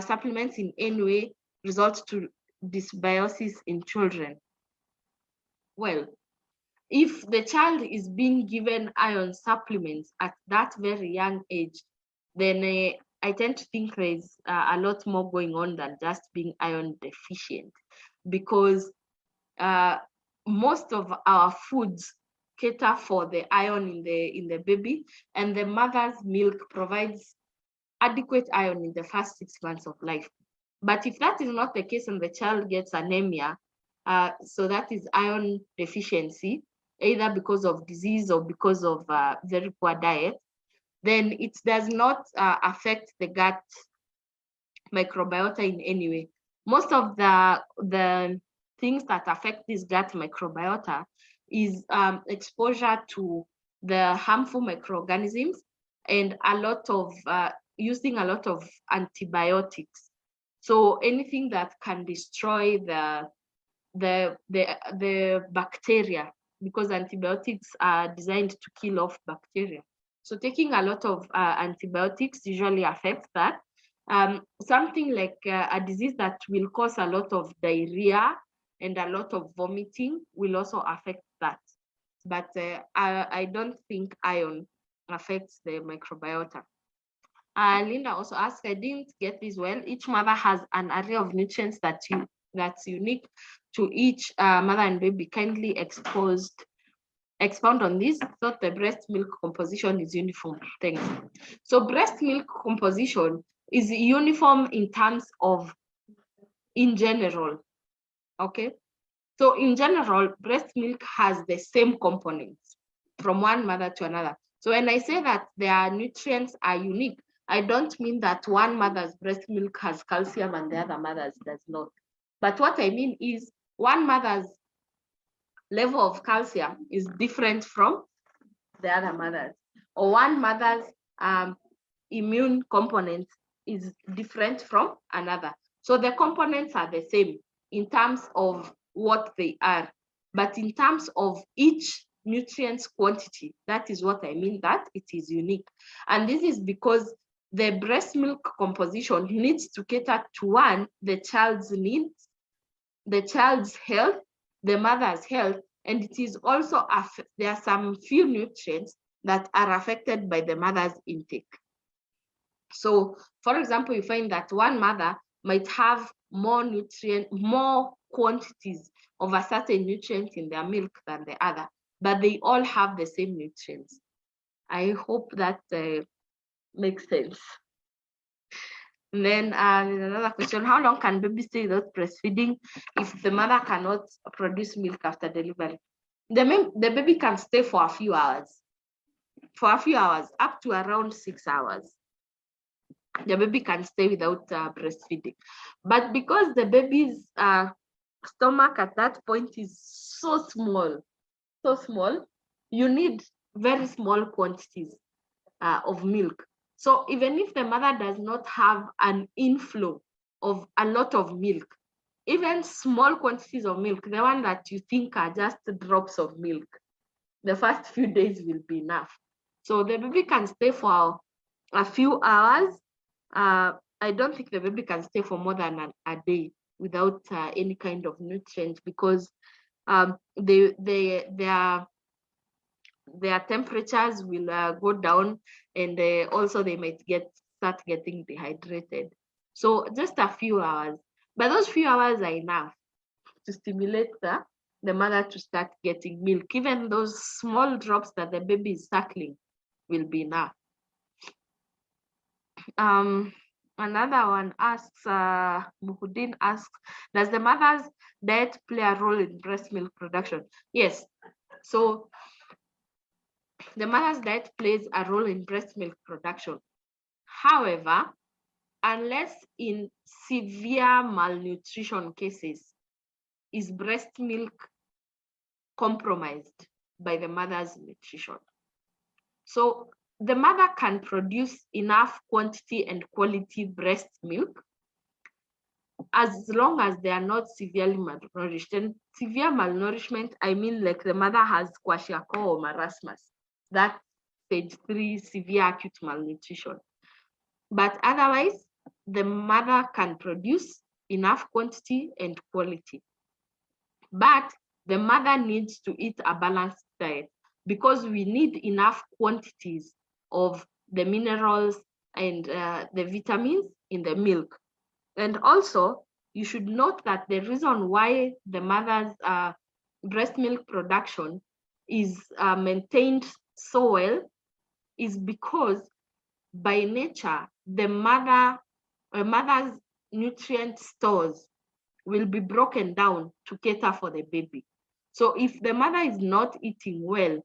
supplements in any way result to dysbiosis in children. Well, if the child is being given iron supplements at that very young age, then I tend to think there's a lot more going on than just being iron deficient, because most of our foods cater for the iron in the baby, and the mother's milk provides adequate iron in the first 6 months of life. But if that is not the case and the child gets anemia, so that is iron deficiency, either because of disease or because of very poor diet, then it does not affect the gut microbiota in any way. Most of the things that affect this gut microbiota is exposure to the harmful microorganisms and a lot of using a lot of antibiotics. So anything that can destroy the bacteria, because antibiotics are designed to kill off bacteria. So taking a lot of antibiotics usually affects that. Something like a disease that will cause a lot of diarrhea and a lot of vomiting will also affect that. But I don't think iron affects the microbiota. Linda also asked, I didn't get this well. Each mother has an array of nutrients that's unique to each mother and baby. Kindly expound on this. Thought the breast milk composition is uniform. Thanks. So breast milk composition is uniform in terms of in general. Okay. So in general, breast milk has the same components from one mother to another. So when I say that their nutrients are unique, I don't mean that one mother's breast milk has calcium and the other mother's does not. But what I mean is one mother's level of calcium is different from the other mother's, or one mother's immune component is different from another. So the components are the same in terms of what they are, but in terms of each nutrients quantity, that is what I mean that it is unique. And this is because the breast milk composition needs to cater to one, the child's needs, the child's health, the mother's health, and it is also, there are some few nutrients that are affected by the mother's intake. So, for example, you find that one mother might have more quantities of a certain nutrient in their milk than the other, but they all have the same nutrients. I hope that makes sense. And then there's another question: how long can baby stay without breastfeeding if the mother cannot produce milk after delivery? The baby can stay for a few hours, up to around 6 hours. The baby can stay without breastfeeding. But because the baby's stomach at that point is so small, you need very small quantities of milk. So even if the mother does not have an inflow of a lot of milk, even small quantities of milk, the one that you think are just drops of milk, the first few days will be enough. So the baby can stay for a few hours. I don't think the baby can stay for more than a day without any kind of nutrients, because their temperatures will go down, and also they might start getting dehydrated. So just a few hours, but those few hours are enough to stimulate the mother to start getting milk. Even those small drops that the baby is suckling will be enough. Another one asks, Muhudin asks, does the mother's diet play a role in breast milk production? Yes. So the mother's diet plays a role in breast milk production. However, unless in severe malnutrition cases, is breast milk compromised by the mother's nutrition. So the mother can produce enough quantity and quality breast milk as long as they are not severely malnourished. And severe malnourishment, I mean like the mother has kwashiorkor or marasmus, that stage 3 severe acute malnutrition. But otherwise, the mother can produce enough quantity and quality. But the mother needs to eat a balanced diet because we need enough quantities of the minerals and the vitamins in the milk. And also, you should note that the reason why the mother's breast milk production is maintained so well is because by nature, the mother's nutrient stores will be broken down to cater for the baby. So if the mother is not eating well,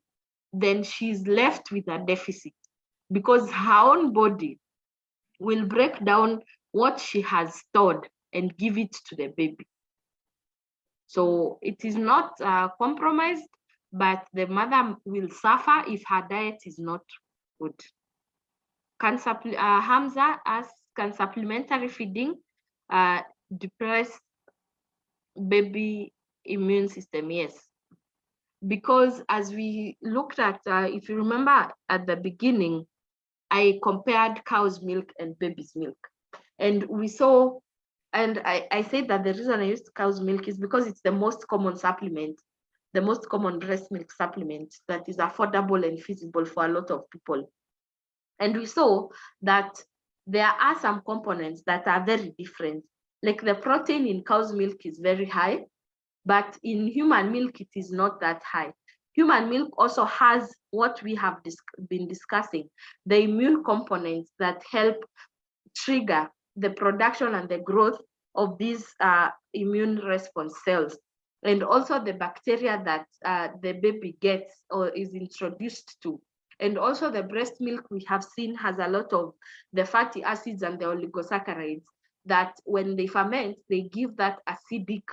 then she's left with a deficit because her own body will break down what she has stored and give it to the baby. So it is not compromised, but the mother will suffer if her diet is not good. Hamza asks, can supplementary feeding depress baby immune system? Yes, because as we looked at, if you remember at the beginning, I compared cow's milk and baby's milk, and we saw, and I said that the reason I used cow's milk is because it's the most common supplement, the most common breast milk supplement that is affordable and feasible for a lot of people. And we saw that there are some components that are very different. Like the protein in cow's milk is very high, but in human milk, it is not that high. Human milk also has what we have been discussing, the immune components that help trigger the production and the growth of these immune response cells. And also the bacteria that the baby gets or is introduced to. And also the breast milk we have seen has a lot of the fatty acids and the oligosaccharides that when they ferment, they give that acidic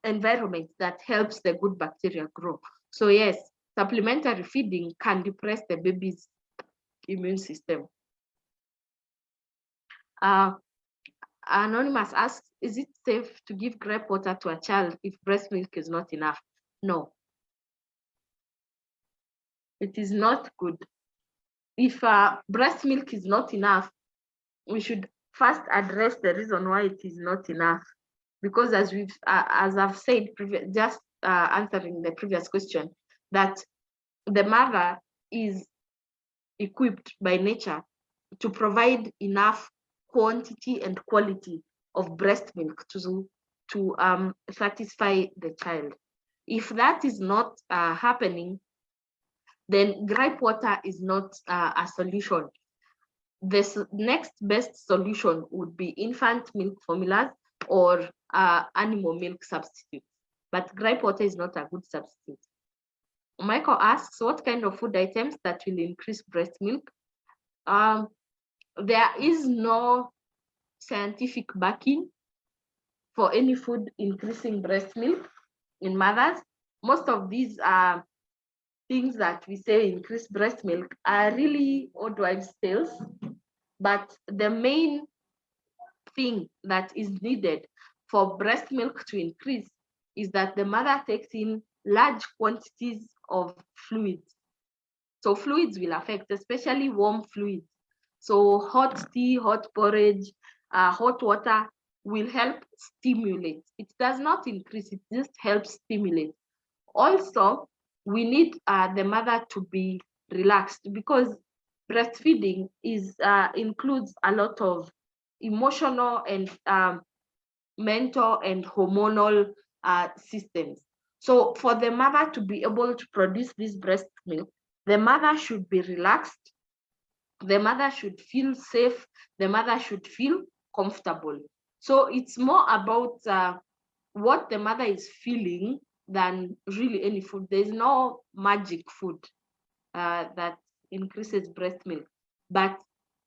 environment that helps the good bacteria grow. So yes, supplementary feeding can depress the baby's immune system. Anonymous asks, is it safe to give grape water to a child if breast milk is not enough? No. It is not good. If breast milk is not enough, we should first address the reason why it is not enough. Because as I've said, just answering the previous question, that the mother is equipped by nature to provide enough quantity and quality of breast milk to satisfy the child. If that is not happening, then gripe water is not a solution. The next best solution would be infant milk formulas or animal milk substitute. But gripe water is not a good substitute. Michael asks, what kind of food items that will increase breast milk? There is no scientific backing for any food increasing breast milk in mothers. Most of these things that we say increase breast milk are really old wives' tales. But the main thing that is needed for breast milk to increase is that the mother takes in large quantities of fluids. So fluids will affect, especially warm fluids. So hot tea, hot porridge, hot water will help stimulate. It does not increase, it just helps stimulate. Also, we need the mother to be relaxed because breastfeeding includes a lot of emotional and mental and hormonal systems. So for the mother to be able to produce this breast milk, the mother should be relaxed, the mother should feel safe, the mother should feel comfortable. So it's more about what the mother is feeling than really any food. There's no magic food that increases breast milk, but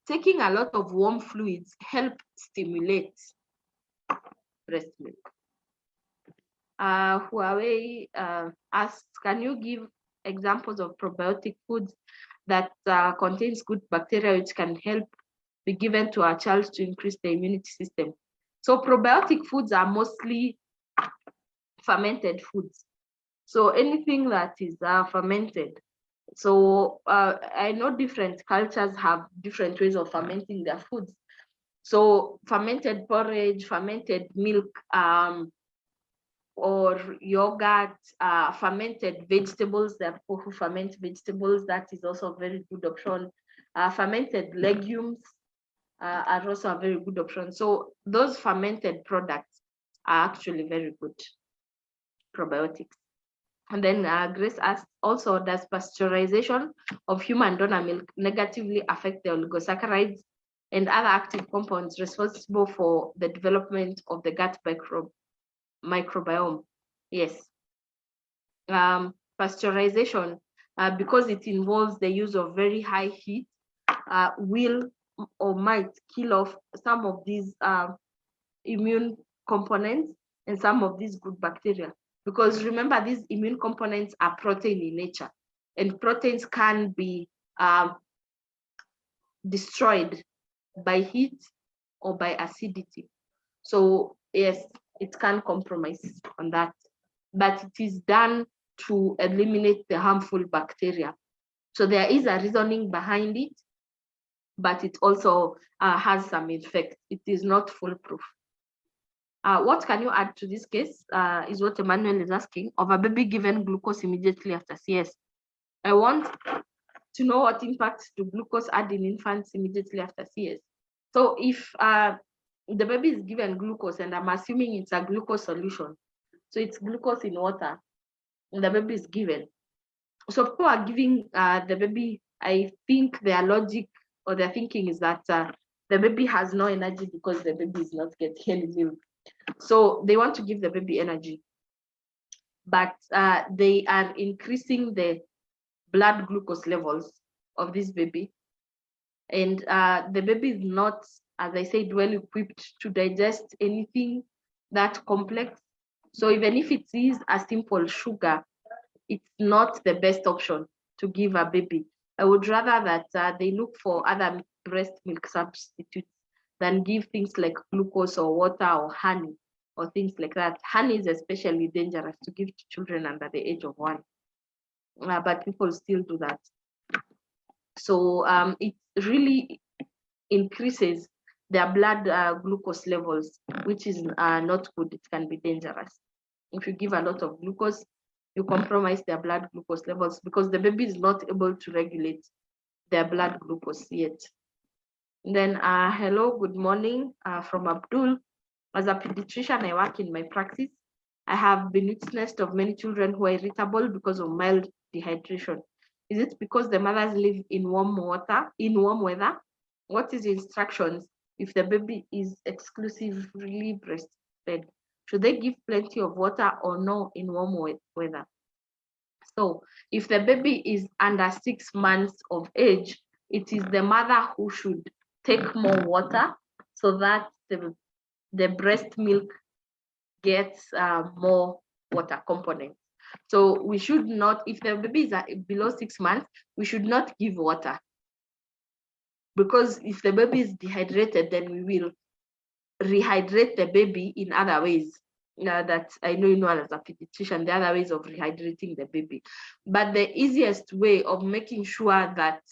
taking a lot of warm fluids help stimulate breast milk. Huawei asks, can you give examples of probiotic foods that contains good bacteria which can help be given to our child to increase the immunity system? So probiotic foods are mostly fermented foods. So anything that is fermented, So I know different cultures have different ways of fermenting their foods. So fermented porridge, fermented milk, or yogurt, fermented vegetables. There are people who ferment vegetables. That is also a very good option. Fermented legumes are also a very good option. So those fermented products are actually very good probiotics. And then Grace asked also, does pasteurization of human donor milk negatively affect the oligosaccharides and other active compounds responsible for the development of the gut microbiome? Yes. Pasteurization, because it involves the use of very high heat, will or might kill off some of these immune components and some of these good bacteria. Because remember, these immune components are protein in nature, and proteins can be destroyed by heat or by acidity. So yes, it can compromise on that, but it is done to eliminate the harmful bacteria. So there is a reasoning behind it, but it also has some effect. It is not foolproof. What can you add to this case is what Emmanuel is asking, of a baby given glucose immediately after CS. I want to know what impact do glucose add in infants immediately after CS. So if the baby is given glucose, and I'm assuming it's a glucose solution, so it's glucose in water, and the baby is given. So people are giving the baby, I think their logic or their thinking is that the baby has no energy because the baby is not getting any milk. So they want to give the baby energy, but they are increasing the blood glucose levels of this baby. And the baby is not, as I said, well equipped to digest anything that complex. So even if it is a simple sugar, it's not the best option to give a baby. I would rather that they look for other breast milk substitutes than give things like glucose or water or honey or things like that. Honey is especially dangerous to give to children under the age of 1, but people still do that. So it really increases their blood glucose levels, which is not good. It can be dangerous. If you give a lot of glucose, you compromise their blood glucose levels because the baby is not able to regulate their blood glucose yet. Then, hello, good morning from Abdul. As a pediatrician, I work in my practice. I have been witnessed of many children who are irritable because of mild dehydration. Is it because the mothers live in warm weather? What is the instructions if the baby is exclusively breastfed? Should they give plenty of water or no in warm weather? So if the baby is under 6 months of age, it is the mother who should take more water so that the breast milk gets more water components. So we should not, if the baby is below 6 months, we should not give water. Because if the baby is dehydrated, then we will rehydrate the baby in other ways. That I know you know as a pediatrician, the other ways of rehydrating the baby. But the easiest way of making sure that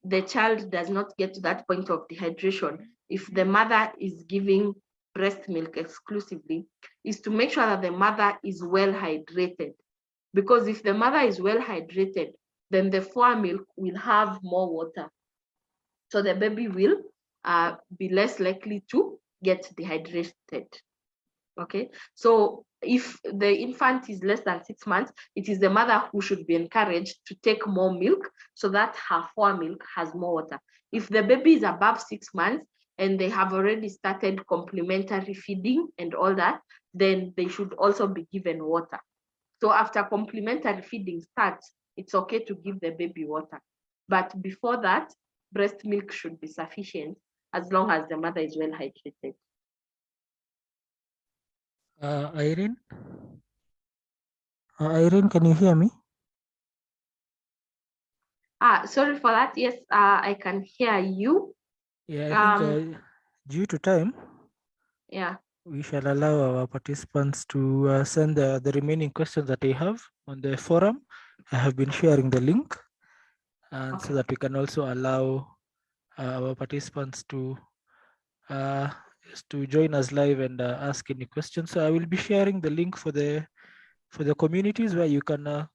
the child does not get to that point of dehydration, if the mother is giving breast milk exclusively, is to make sure that the mother is well hydrated. Because if the mother is well hydrated, then the formula will have more water. So the baby will be less likely to get dehydrated. Okay, so if the infant is less than 6 months, it is the mother who should be encouraged to take more milk so that her formula has more water. If the baby is above 6 months and they have already started complementary feeding and all that, then they should also be given water. So after complementary feeding starts, it's okay to give the baby water. But before that, breast milk should be sufficient as long as the mother is well hydrated. Irene? Irene, can you hear me? Sorry for that. Yes, I can hear you. Yeah, I think due to time, yeah, we shall allow our participants to send the remaining questions that they have on the forum. I have been sharing the link, and Okay. so that we can also allow our participants to join us live and ask any questions. So I will be sharing the link for the communities where you can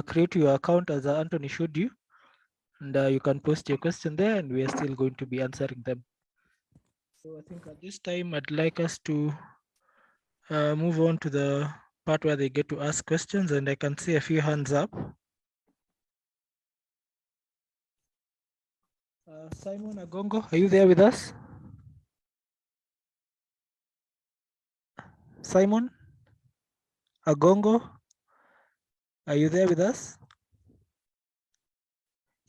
create your account as Anthony showed you, and you can post your question there, and we are still going to be answering them. So I think at this time I'd like us to move on to the part where they get to ask questions, and I can see a few hands up. Simon Agongo, are you there with us? Simon Agongo, are you there with us?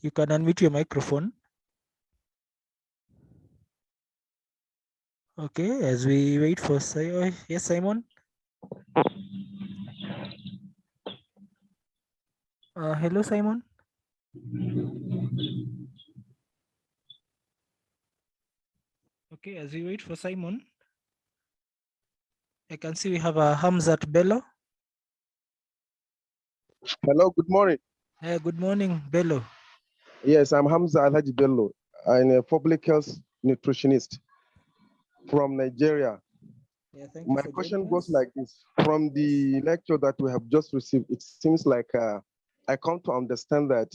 You can unmute your microphone. Okay, as we wait for yes, Simon. Hello, Simon. Okay, as we wait for Simon, I can see we have Hamzat Bello. Hello, good morning. Good morning, Bello. Yes, I'm Hamza Alhaji Bello. I'm a public health nutritionist from Nigeria. Yeah, thank My you for question joining goes us. like this. From the lecture that we have just received, it seems like I come to understand that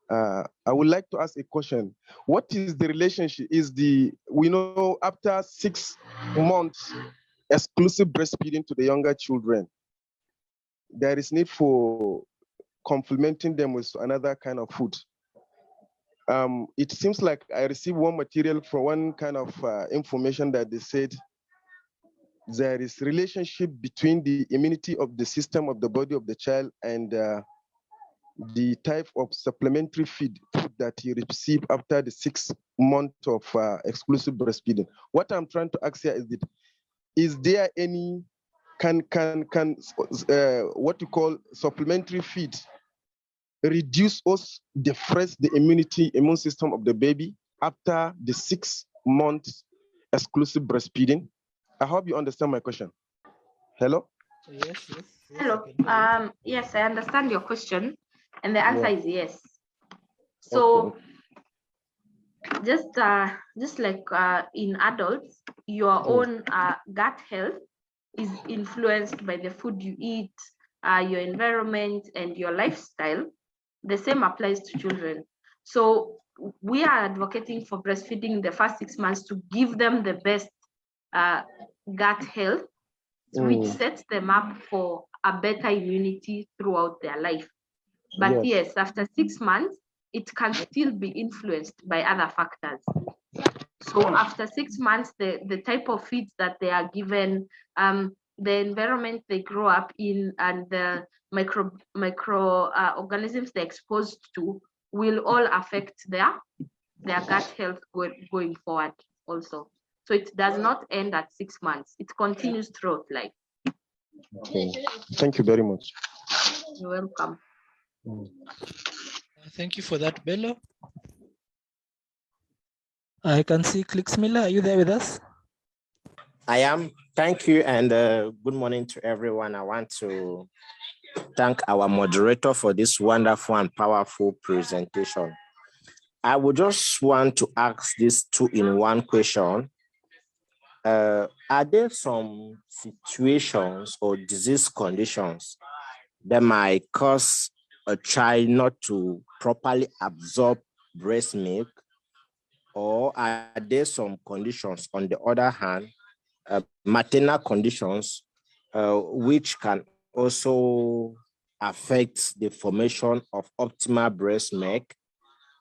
I would like to ask a question. What is the relationship? We know after 6 months exclusive breastfeeding to the younger children, there is need for complementing them with another kind of food. It seems like I received one material for one kind of information that they said there is relationship between the immunity of the system of the body of the child and the type of supplementary food that he receive after the 6 months of exclusive breastfeeding. What I'm trying to ask here is there any what you call supplementary feed reduce us the immune system of the baby after the 6 months exclusive breastfeeding? I hope you understand my question. Hello? Yes. Hello. Yes, I understand your question, and the answer is yes. So, okay. just like in adults, your own gut health is influenced by the food you eat, your environment, and your lifestyle. The same applies to children. So we are advocating for breastfeeding the first 6 months to give them the best gut health, which sets them up for a better immunity throughout their life. But yes, after 6 months, it can still be influenced by other factors. So after 6 months, the type of feeds that they are given, the environment they grow up in, and the microorganisms they're exposed to will all affect their gut health going forward also. So it does not end at 6 months. It continues throughout life. Okay. Thank you very much. You're welcome. Thank you for that, Bello. I can see Clicks Miller. Are you there with us? I am. Thank you, and good morning to everyone. I want to thank our moderator for this wonderful and powerful presentation. I would just want to ask this two-in-one question. Are there some situations or disease conditions that might cause a child not to properly absorb breast milk? Or are there some conditions, on the other hand, maternal conditions, which can also affect the formation of optimal breast milk?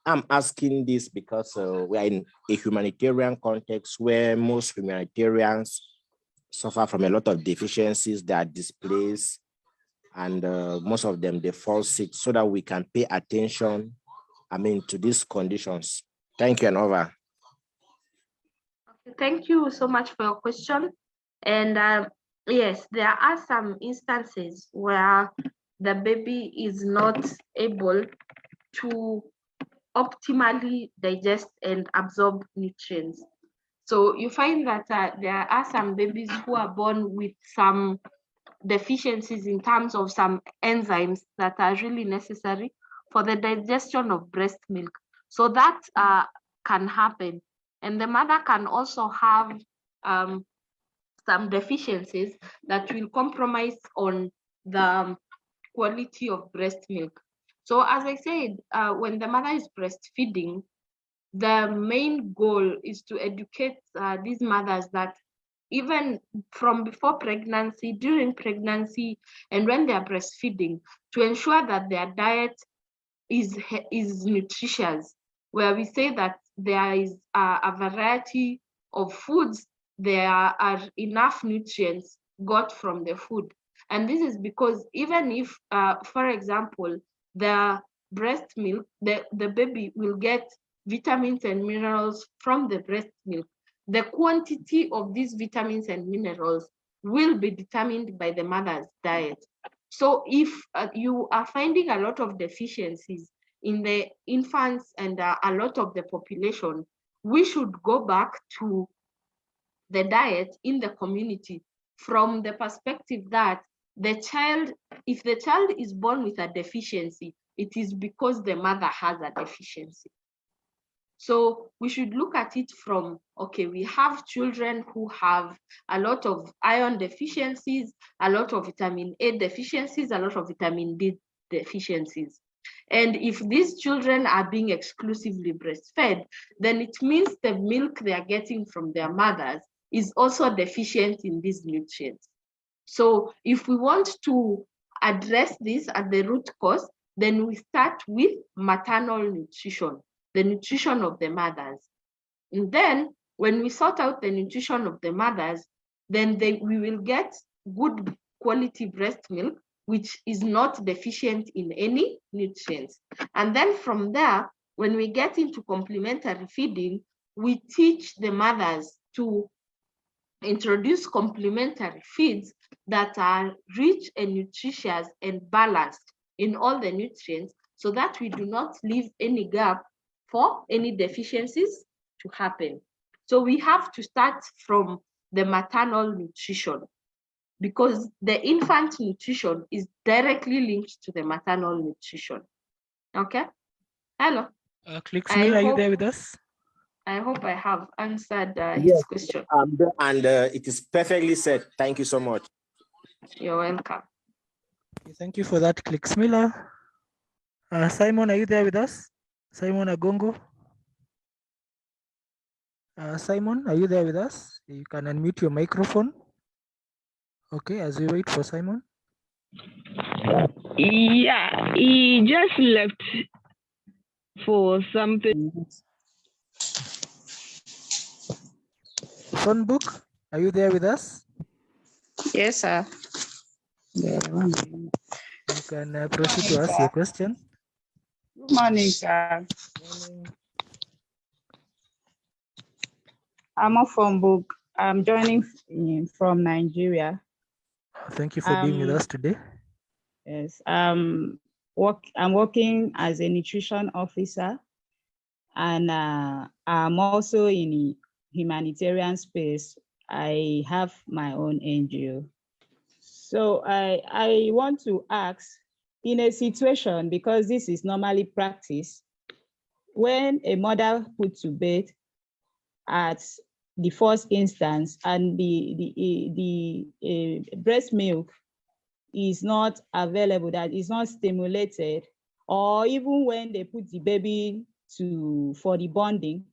I'm asking this because we are in a humanitarian context where most humanitarians suffer from a lot of deficiencies. They are displaced, and most of them, they fall sick, so that we can pay attention, to these conditions. Thank you, and over. Thank you so much for your question. And yes, there are some instances where the baby is not able to optimally digest and absorb nutrients. So you find that there are some babies who are born with some deficiencies in terms of some enzymes that are really necessary for the digestion of breast milk. So that can happen. And the mother can also have some deficiencies that will compromise on the quality of breast milk. So as I said, when the mother is breastfeeding, the main goal is to educate these mothers that even from before pregnancy, during pregnancy, and when they are breastfeeding, to ensure that their diet is nutritious, where we say that there is a variety of foods, there are enough nutrients got from the food. And this is because even if, for example, the breast milk, the baby will get vitamins and minerals from the breast milk, the quantity of these vitamins and minerals will be determined by the mother's diet. So if you are finding a lot of deficiencies in the infants and a lot of the population, we should go back to the diet in the community from the perspective that the child, if the child is born with a deficiency, it is because the mother has a deficiency. So we should look at it from, okay, we have children who have a lot of iron deficiencies, a lot of vitamin A deficiencies, a lot of vitamin D deficiencies. And if these children are being exclusively breastfed, then it means the milk they are getting from their mothers is also deficient in these nutrients. So if we want to address this at the root cause, then we start with maternal nutrition, the nutrition of the mothers. And then when we sort out the nutrition of the mothers, then we will get good quality breast milk, which is not deficient in any nutrients. And then from there, when we get into complementary feeding, we teach the mothers to introduce complementary feeds that are rich and nutritious and balanced in all the nutrients, so that we do not leave any gap for any deficiencies to happen. So we have to start from the maternal nutrition, because the infant nutrition is directly linked to the maternal nutrition. Okay? Hello. Clicksmill, are you there with us? I hope I have answered his question. And it is perfectly said. Thank you so much. You're welcome. Thank you for that, Clicksmiller. Simon, are you there with us? Simon Agongo? Simon, are you there with us? You can unmute your microphone. Okay, as we wait for Simon. Yeah, he just left for something. Sonbook, are you there with us? Yes, sir. You can proceed to ask your question. Good morning, sir. Morning. I'm off from book. I'm joining from Nigeria. Thank you for being with us today. Yes, I'm working as a nutrition officer, and I'm also in the humanitarian space. I have my own NGO. So I want to ask, in a situation, because this is normally practiced, when a mother put to bed at the first instance and the breast milk is not available, that is not stimulated, or even when they put the baby for the bonding,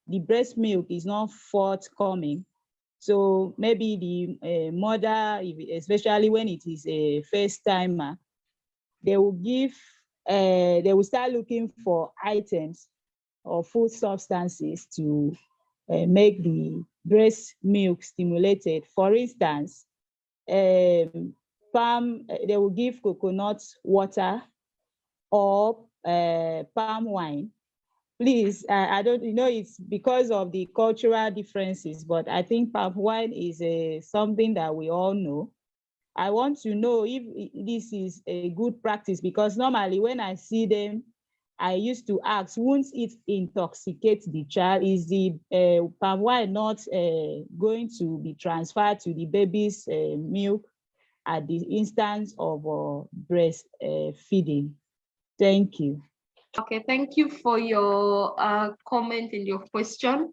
the breast milk is not forthcoming. So maybe the mother, especially when it is a first timer, they will start looking for items or food substances to make the breast milk stimulated. For instance, they will give coconut water or palm wine. Please, I don't know, it's because of the cultural differences, but I think palm wine is something that we all know. I want to know if this is a good practice, because normally when I see them, I used to ask, won't it intoxicate the child? Is the palm wine not going to be transferred to the baby's milk? at the instance of breastfeeding. Thank you. Okay, thank you for your comment and your question.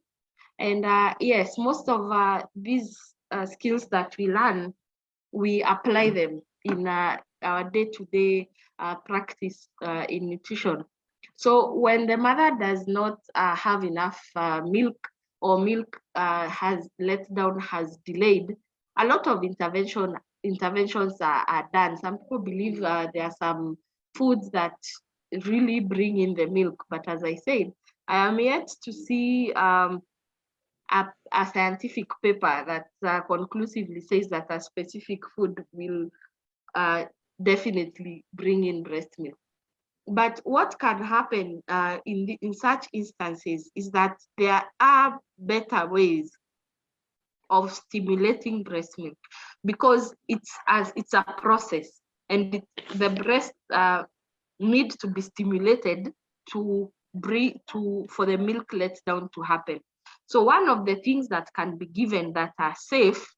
And yes, most of these skills that we learn, we apply them in our day-to-day practice in nutrition. So when the mother does not have enough milk, or milk has let down, has delayed, a lot of interventions are done. Some people believe there are some foods that really bring in the milk, but as I said, I am yet to see a scientific paper that conclusively says that a specific food will definitely bring in breast milk. But what can happen in such instances is that there are better ways of stimulating breast milk, because it's a process, and the breast need to be stimulated for the milk letdown to happen. So one of the things that can be given that are safe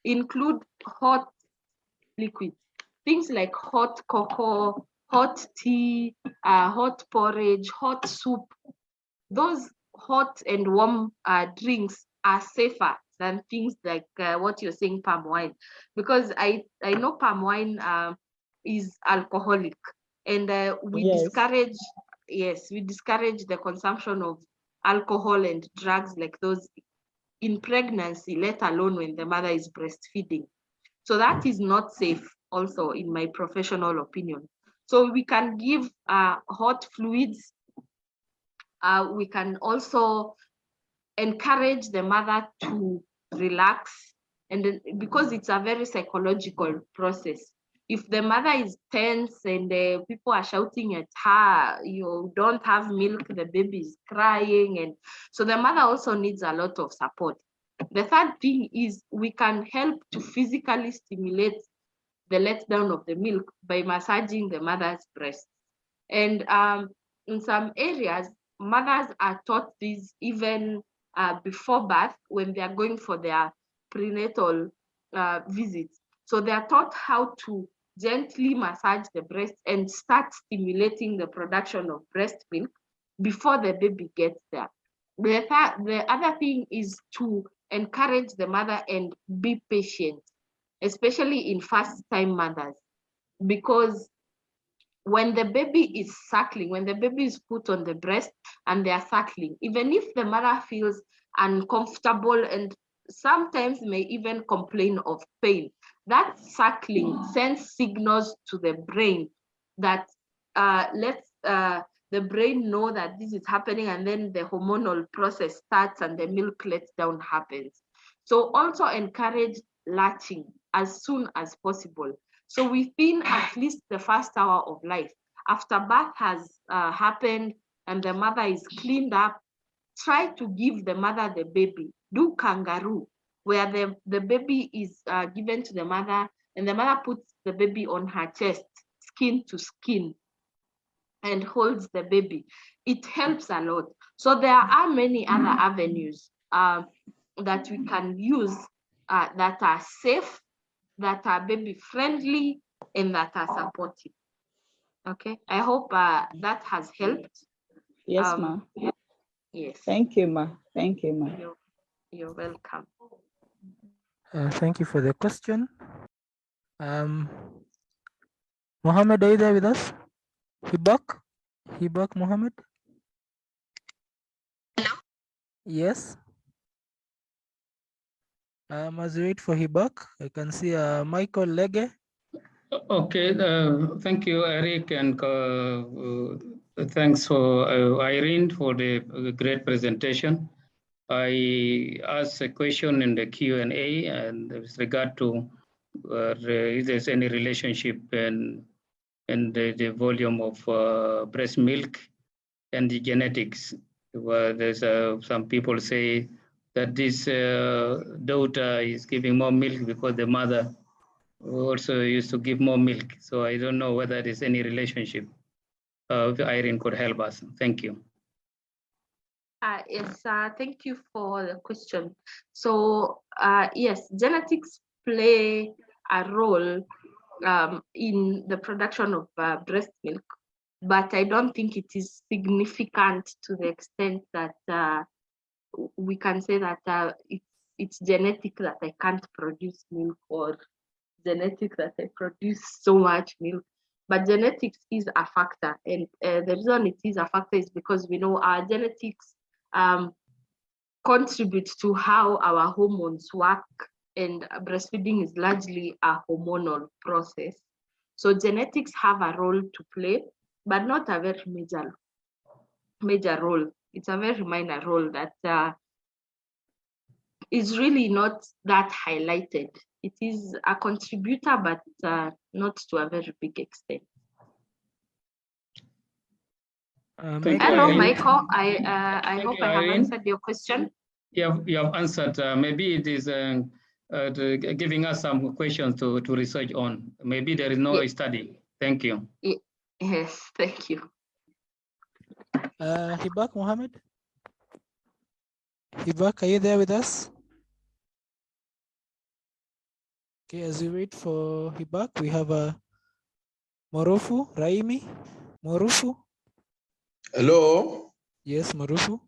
include hot liquids, things like hot cocoa, hot tea, hot porridge, hot soup. Those hot and warm drinks are safer than things like what you're saying, palm wine, because I know palm wine is alcoholic, and we discourage the consumption of alcohol and drugs like those in pregnancy, let alone when the mother is breastfeeding. So that is not safe also, in my professional opinion. So we can give hot fluids. We can also encourage the mother to relax, and then, because it's a very psychological process. If the mother is tense and people are shouting at her, you don't have milk, the baby is crying, and so the mother also needs a lot of support. The third thing is we can help to physically stimulate the letdown of the milk by massaging the mother's breast. And in some areas, mothers are taught this even before birth, when they are going for their prenatal visits. So they are taught how to gently massage the breast and start stimulating the production of breast milk before the baby gets there. The other thing is to encourage the mother and be patient, especially in first-time mothers, because when the baby is suckling, when the baby is put on the breast and they are suckling, even if the mother feels uncomfortable and sometimes may even complain of pain, that suckling sends signals to the brain that lets the brain know that this is happening, and then the hormonal process starts and the milk letdown happens. So also encourage latching as soon as possible. So within at least the first hour of life, after birth has happened and the mother is cleaned up, try to give the mother the baby. Do kangaroo, where the baby is given to the mother and the mother puts the baby on her chest, skin to skin, and holds the baby. It helps a lot. So there are many other avenues that we can use that are safe, that are baby friendly, and that are supportive. Okay, I hope that has helped. Yes, ma. Yes. Thank you, ma. Thank you, ma. You're welcome. Thank you for the question. Mohammed, are you there with us? Hibak Mohammed? Hello? Yes. As we wait for Hibak, I can see Michael Lege. Okay, thank you, Eric, and thanks for Irene for the great presentation. I asked a question in the Q&A, and with regard to if there's any relationship in the volume of breast milk and the genetics. Well, there's some people say that this daughter is giving more milk because the mother also used to give more milk. So I don't know whether there's any relationship. If Irene could help us. Thank you. Yes, thank you for the question. So yes, genetics play a role in the production of breast milk, but I don't think it is significant to the extent that we can say that it's genetic that I can't produce milk, or genetic that I produce so much milk. But genetics is a factor, and the reason it is a factor is because we know our genetics contribute to how our hormones work, and breastfeeding is largely a hormonal process. So genetics have a role to play, but not a very major role. It's a very minor role that is really not that highlighted. It is a contributor, but not to a very big extent. Hello, Michael. I hope I have answered your question. You have answered. Maybe it is giving us some questions to research on. Maybe there is no study. Thank you. Yes, thank you. Hibak Mohammed? Hibak, are you there with us? Okay, as we wait for Hibak, we have Marufu, Raimi. Marufu? Hello. Yes, Marufu.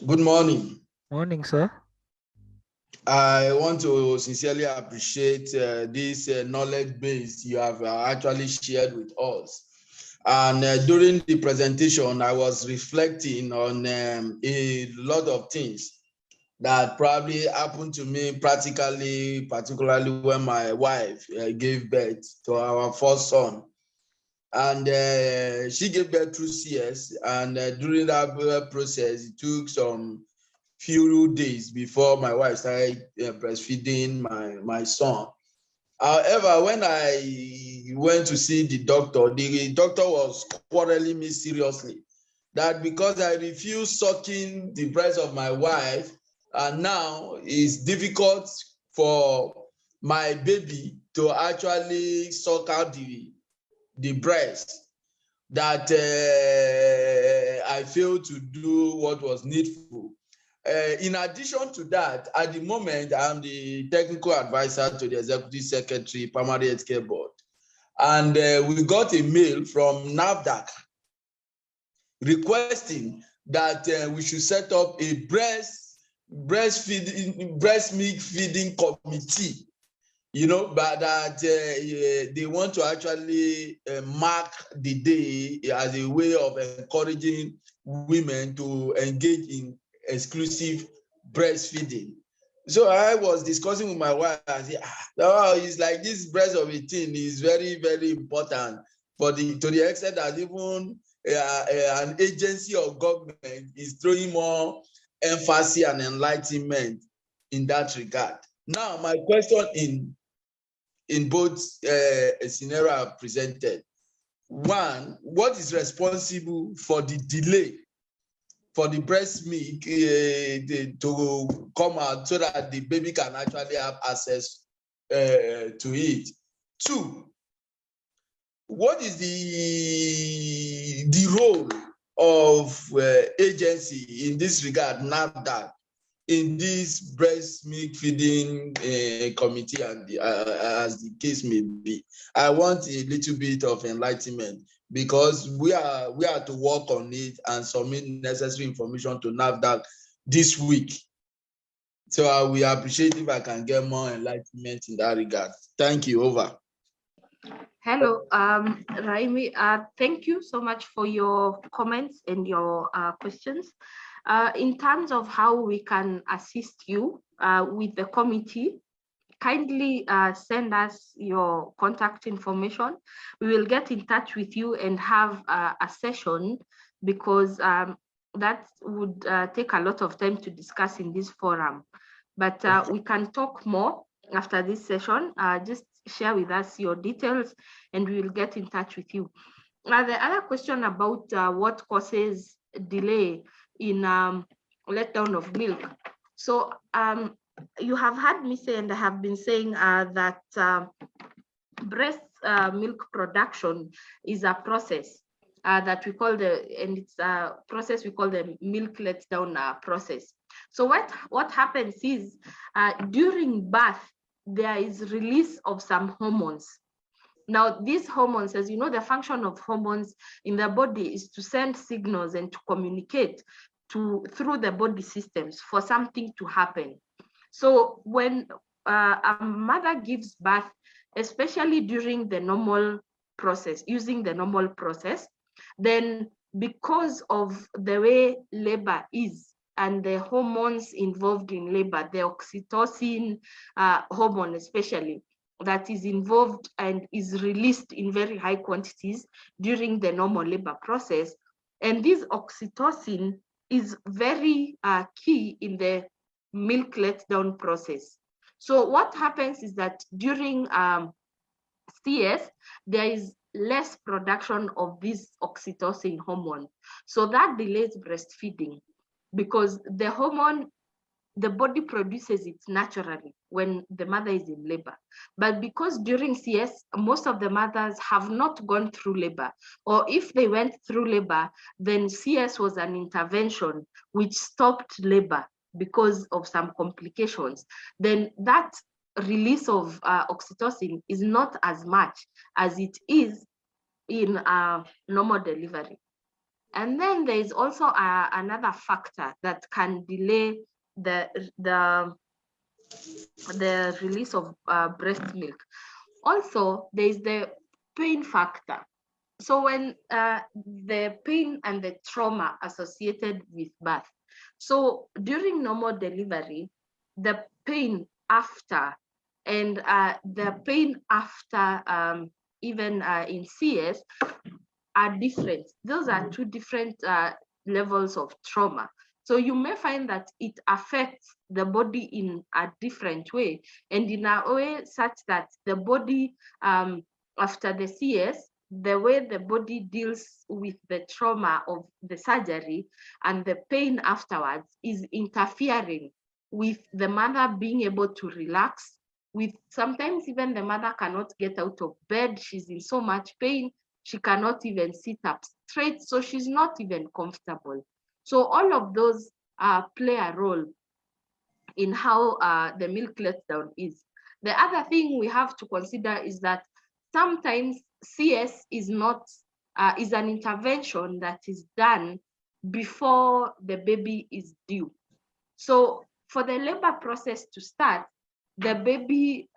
Good morning. Morning, sir. I want to sincerely appreciate this knowledge base you have actually shared with us. And during the presentation, I was reflecting on a lot of things that probably happened to me practically, particularly when my wife gave birth to our first son. And she gave birth through CS, and during that process, it took some few days before my wife started breastfeeding my son. However, when I went to see the doctor was quarreling me seriously that because I refused sucking the breast of my wife, and now it's difficult for my baby to actually suck out the breast, that I failed to do what was needful. In addition to that, at the moment, I'm the technical advisor to the Executive Secretary, Primary Healthcare Board. And we got a mail from NAFDAC requesting that we should set up a breast milk feeding committee, you know, but that they want to actually mark the day as a way of encouraging women to engage in exclusive breastfeeding. So I was discussing with my wife. I said, "Oh, it's like this breast of a teen is very, very important to the extent that even an agency or government is throwing more emphasis and enlightenment in that regard." Now, my question in both scenarios are presented. One, what is responsible for the delay for the breast milk to come out so that the baby can actually have access to it? Two, what is the role of agency in this regard, NAFDAC, in this breast milk feeding committee, and as the case may be? I want a little bit of enlightenment, because we are to work on it and submit necessary information to NAFDAC this week. So I will appreciate if I can get more enlightenment in that regard. Thank you. Over. Hello, Raimi. Thank you so much for your comments and your questions. In terms of how we can assist you with the committee, kindly send us your contact information. We will get in touch with you and have a session, because that would take a lot of time to discuss in this forum. But we can talk more after this session. Just share with us your details and we will get in touch with you. The other question about what causes delay in letdown of milk. So you have heard me say, and I have been saying that breast milk production is a process that we call it's a process we call the milk letdown process. So what happens is during birth, there is release of some hormones. Now, these hormones, as you know, the function of hormones in the body is to send signals and to communicate through the body systems for something to happen. So when a mother gives birth, especially during the normal process, using the normal process, then because of the way labor is and the hormones involved in labor, the oxytocin hormone especially, that is involved and is released in very high quantities during the normal labor process. And this oxytocin is very key in the milk letdown process. So what happens is that during CS, there is less production of this oxytocin hormone. So that delays breastfeeding because the hormone, the body produces it naturally when the mother is in labor. But because during CS, most of the mothers have not gone through labor, or if they went through labor, then CS was an intervention which stopped labor because of some complications, then that release of oxytocin is not as much as it is in normal delivery. And then there is also another factor that can delay the release of breast milk. Also, there is the pain factor. So when the pain and the trauma associated with birth. So during normal delivery, the pain after and the pain after even in CS are different. Those are two different levels of trauma. So you may find that it affects the body in a different way and in a way such that the body after the CS, the way the body deals with the trauma of the surgery and the pain afterwards is interfering with the mother being able to relax, with sometimes even the mother cannot get out of bed, she's in so much pain, she cannot even sit up straight, so she's not even comfortable. So all of those play a role in how the milk letdown is. The other thing we have to consider is that sometimes CS is not is an intervention that is done before the baby is due. So for the labor process to start, the baby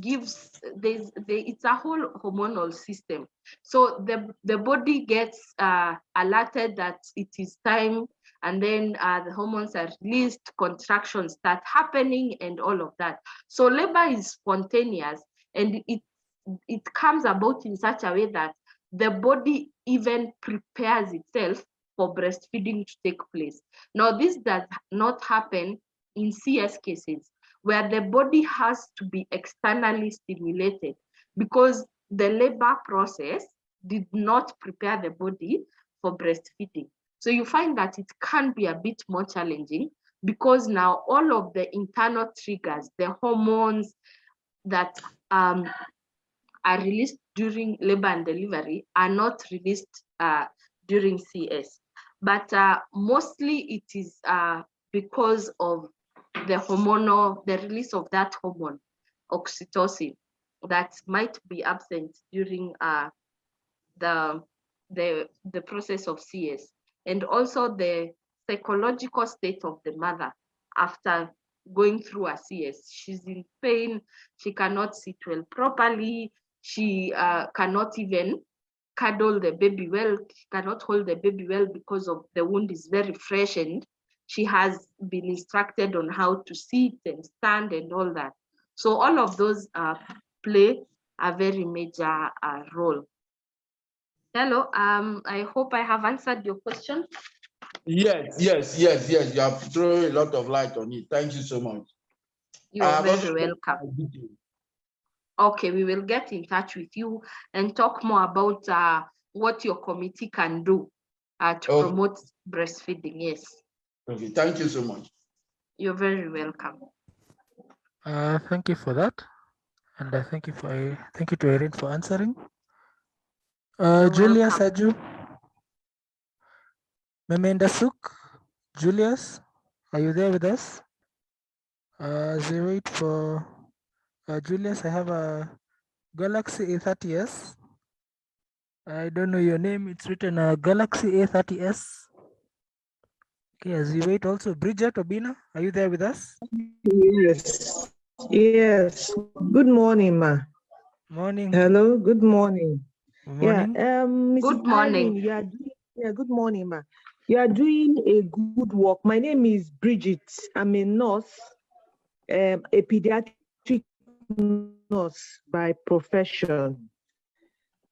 gives, it's a whole hormonal system. So the body gets alerted that it is time, and then the hormones are released, contractions start happening and all of that. So labor is spontaneous and it comes about in such a way that the body even prepares itself for breastfeeding to take place. Now, this does not happen in CS cases, where the body has to be externally stimulated because the labor process did not prepare the body for breastfeeding. So you find that it can be a bit more challenging because now all of the internal triggers, the hormones that are released during labor and delivery are not released during CS. But mostly it is because of the release of that hormone, oxytocin, that might be absent during the process of CS, and also the psychological state of the mother after going through a CS. She's in pain, she cannot sit well properly, she cannot even cuddle the baby well, she cannot hold the baby well because of the wound is very fresh and she has been instructed on how to sit and stand and all that. So all of those play a very major role. Hello, I hope I have answered your question. Yes. You have thrown a lot of light on it. Thank you so much. You are very welcome. Okay, we will get in touch with you and talk more about what your committee can do to promote breastfeeding. Yes. Okay, thank you so much. You're very welcome. Thank you for that, and thank you to Erin for answering. Julius Aju, Memenda Suk, Julius, are you there with us? 08 for Julius, I have a Galaxy A30s. I don't know your name. It's written Galaxy A30s. Okay, as you wait, also Bridget Obina, are you there with us? Yes, yes. Good morning, ma. Morning. Hello, good morning. Morning. Yeah, Mrs. Good morning. Irene, you are doing, yeah, good morning, ma. You are doing a good work. My name is Bridget. I'm a nurse, a pediatric nurse by profession.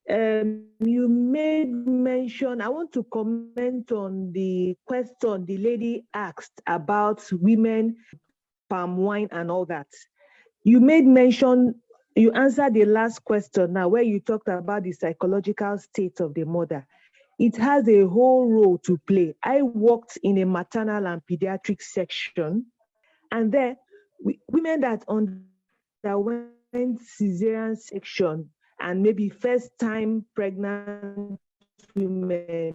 You made mention, I want to comment on the question the lady asked about women, palm wine and all that. You made mention, you answered the last question now where you talked about the psychological state of the mother. It has a whole role to play. I worked in a maternal and pediatric section, and there, women that underwent cesarean section and maybe first time pregnant women,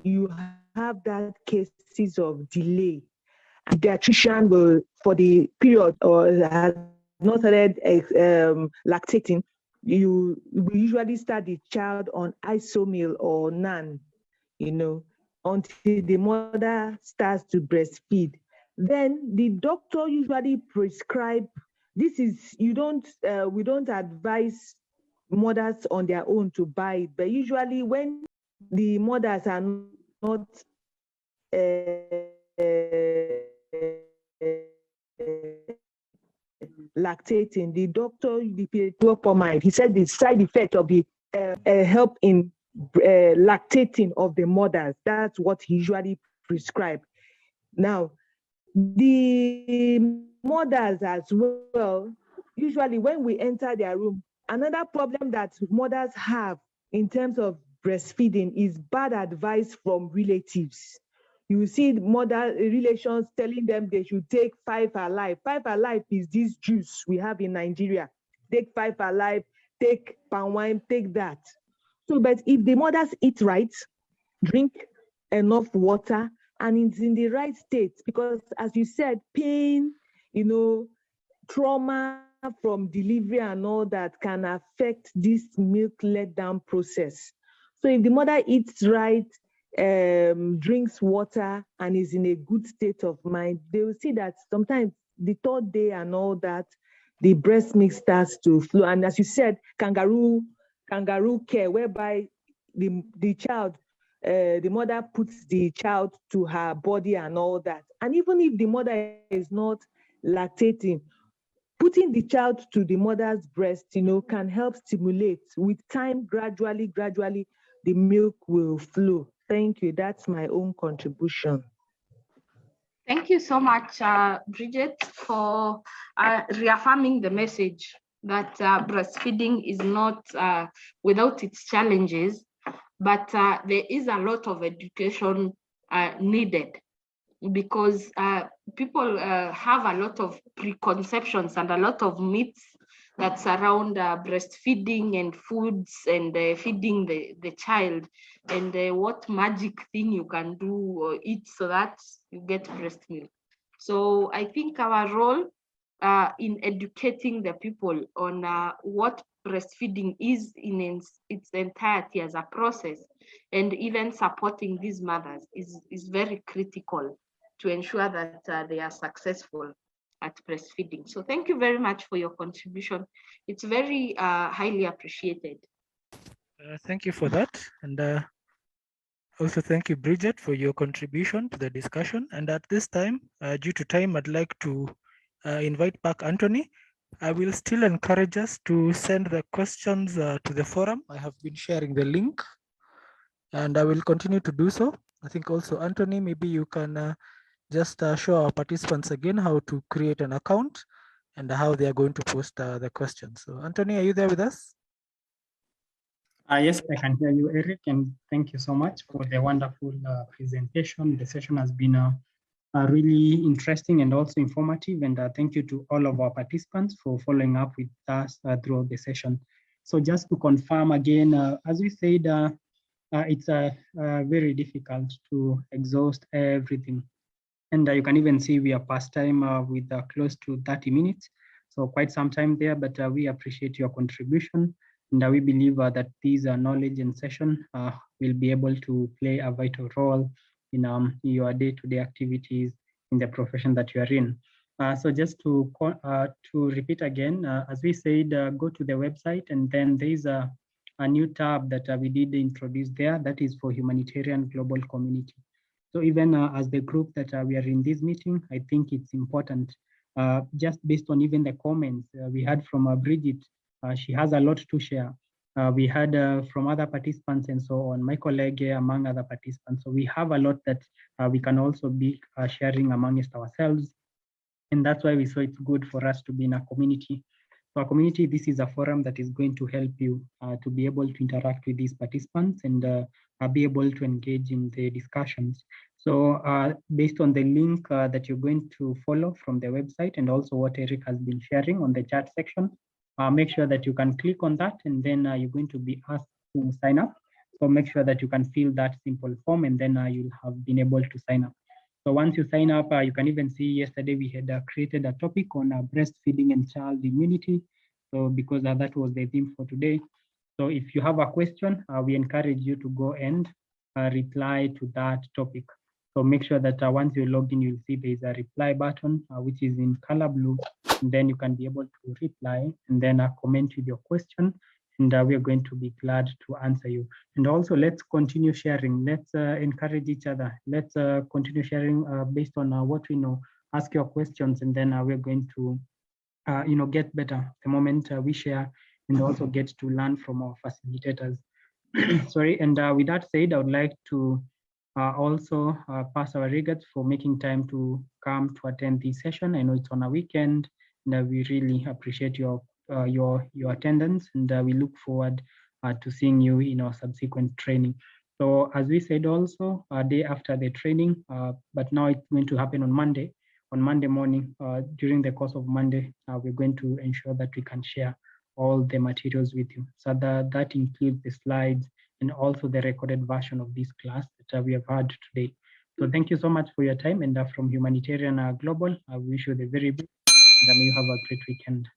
you have that cases of delay. And pediatrician will, for the period or has not started lactating, we usually start the child on isomil or NAN, until the mother starts to breastfeed. Then the doctor usually prescribe, this is, we don't advise mothers on their own to buy it, but usually when the mothers are not lactating, the doctor, the pediatrician, he said the side effect of the help in lactating of the mothers. That's what he usually prescribed. Now, the mothers as well, usually when we enter their room, another problem that mothers have in terms of breastfeeding is bad advice from relatives. You see mother relations telling them they should take 5 Alive. 5 Alive is this juice we have in Nigeria. Take 5 Alive, take palm wine, take that. So, but if the mothers eat right, drink enough water, and it's in the right state, because as you said, pain, trauma from delivery and all that can affect this milk letdown process. So if the mother eats right, drinks water, and is in a good state of mind, they will see that sometimes the 3rd day and all that, the breast milk starts to flow. And as you said, kangaroo care, whereby the child, the mother puts the child to her body and all that. And even if the mother is not lactating, putting the child to the mother's breast, can help stimulate. With time, gradually, the milk will flow. Thank you. That's my own contribution. Thank you so much, Bridget, for reaffirming the message that breastfeeding is not without its challenges, but there is a lot of education needed, because people have a lot of preconceptions and a lot of myths that surround breastfeeding and foods and feeding the child, and what magic thing you can do or eat so that you get breast milk. So I think our role in educating the people on what breastfeeding is in its entirety as a process, and even supporting these mothers is very critical to ensure that they are successful at breastfeeding. So thank you very much for your contribution. It's very highly appreciated. Thank you for that. And also thank you, Bridget, for your contribution to the discussion. And at this time, due to time, I'd like to invite back Anthony. I will still encourage us to send the questions to the forum. I have been sharing the link, and I will continue to do so. I think also, Anthony, maybe you can just show our participants again how to create an account and how they are going to post the questions. So Anthony, are you there with us? Yes, I can hear you, Eric, and thank you so much for the wonderful presentation. The session has been really interesting and also informative, and thank you to all of our participants for following up with us throughout the session. So just to confirm again, as we said, it's very difficult to exhaust everything. And you can even see we are past time with close to 30 minutes. So quite some time there, but we appreciate your contribution. And we believe that these knowledge and session will be able to play a vital role in your day-to-day activities in the profession that you are in. So just to repeat again, as we said, go to the website, and then there is a new tab that we did introduce there, that is for Humanitarian Global Community. So even as the group that we are in this meeting, I think it's important, just based on even the comments we had from Bridget, she has a lot to share. We had from other participants and so on, my colleague among other participants. So we have a lot that we can also be sharing amongst ourselves. And that's why we saw it's good for us to be in a community. So a community, this is a forum that is going to help you to be able to interact with these participants and be able to engage in the discussions. So based on the link that you're going to follow from the website, and also what Eric has been sharing on the chat section, make sure that you can click on that, and then you're going to be asked to sign up. So make sure that you can fill that simple form, and then you'll have been able to sign up. So once you sign up, you can even see yesterday we had created a topic on breastfeeding and child immunity. So because that was the theme for today. So if you have a question, we encourage you to go and reply to that topic. So make sure that once you log in, you'll see there's a reply button, which is in color blue. And then you can be able to reply and then comment with your question. And we are going to be glad to answer you. And also, let's continue sharing. Let's encourage each other. Let's continue sharing based on what we know. Ask your questions, and then we're going to, get better the moment we share, and also get to learn from our facilitators. Sorry. And with that said, I would like to also pass our regards for making time to come to attend this session. I know it's on a weekend, and we really appreciate your attendance, and we look forward to seeing you in our subsequent training. So as we said also, a day after the training, but now it's going to happen on Monday. On Monday morning, during the course of Monday, we're going to ensure that we can share all the materials with you. So that includes the slides and also the recorded version of this class that we have had today. So thank you so much for your time, and from Humanitarian Global, I wish you the very best, and may you have a great weekend.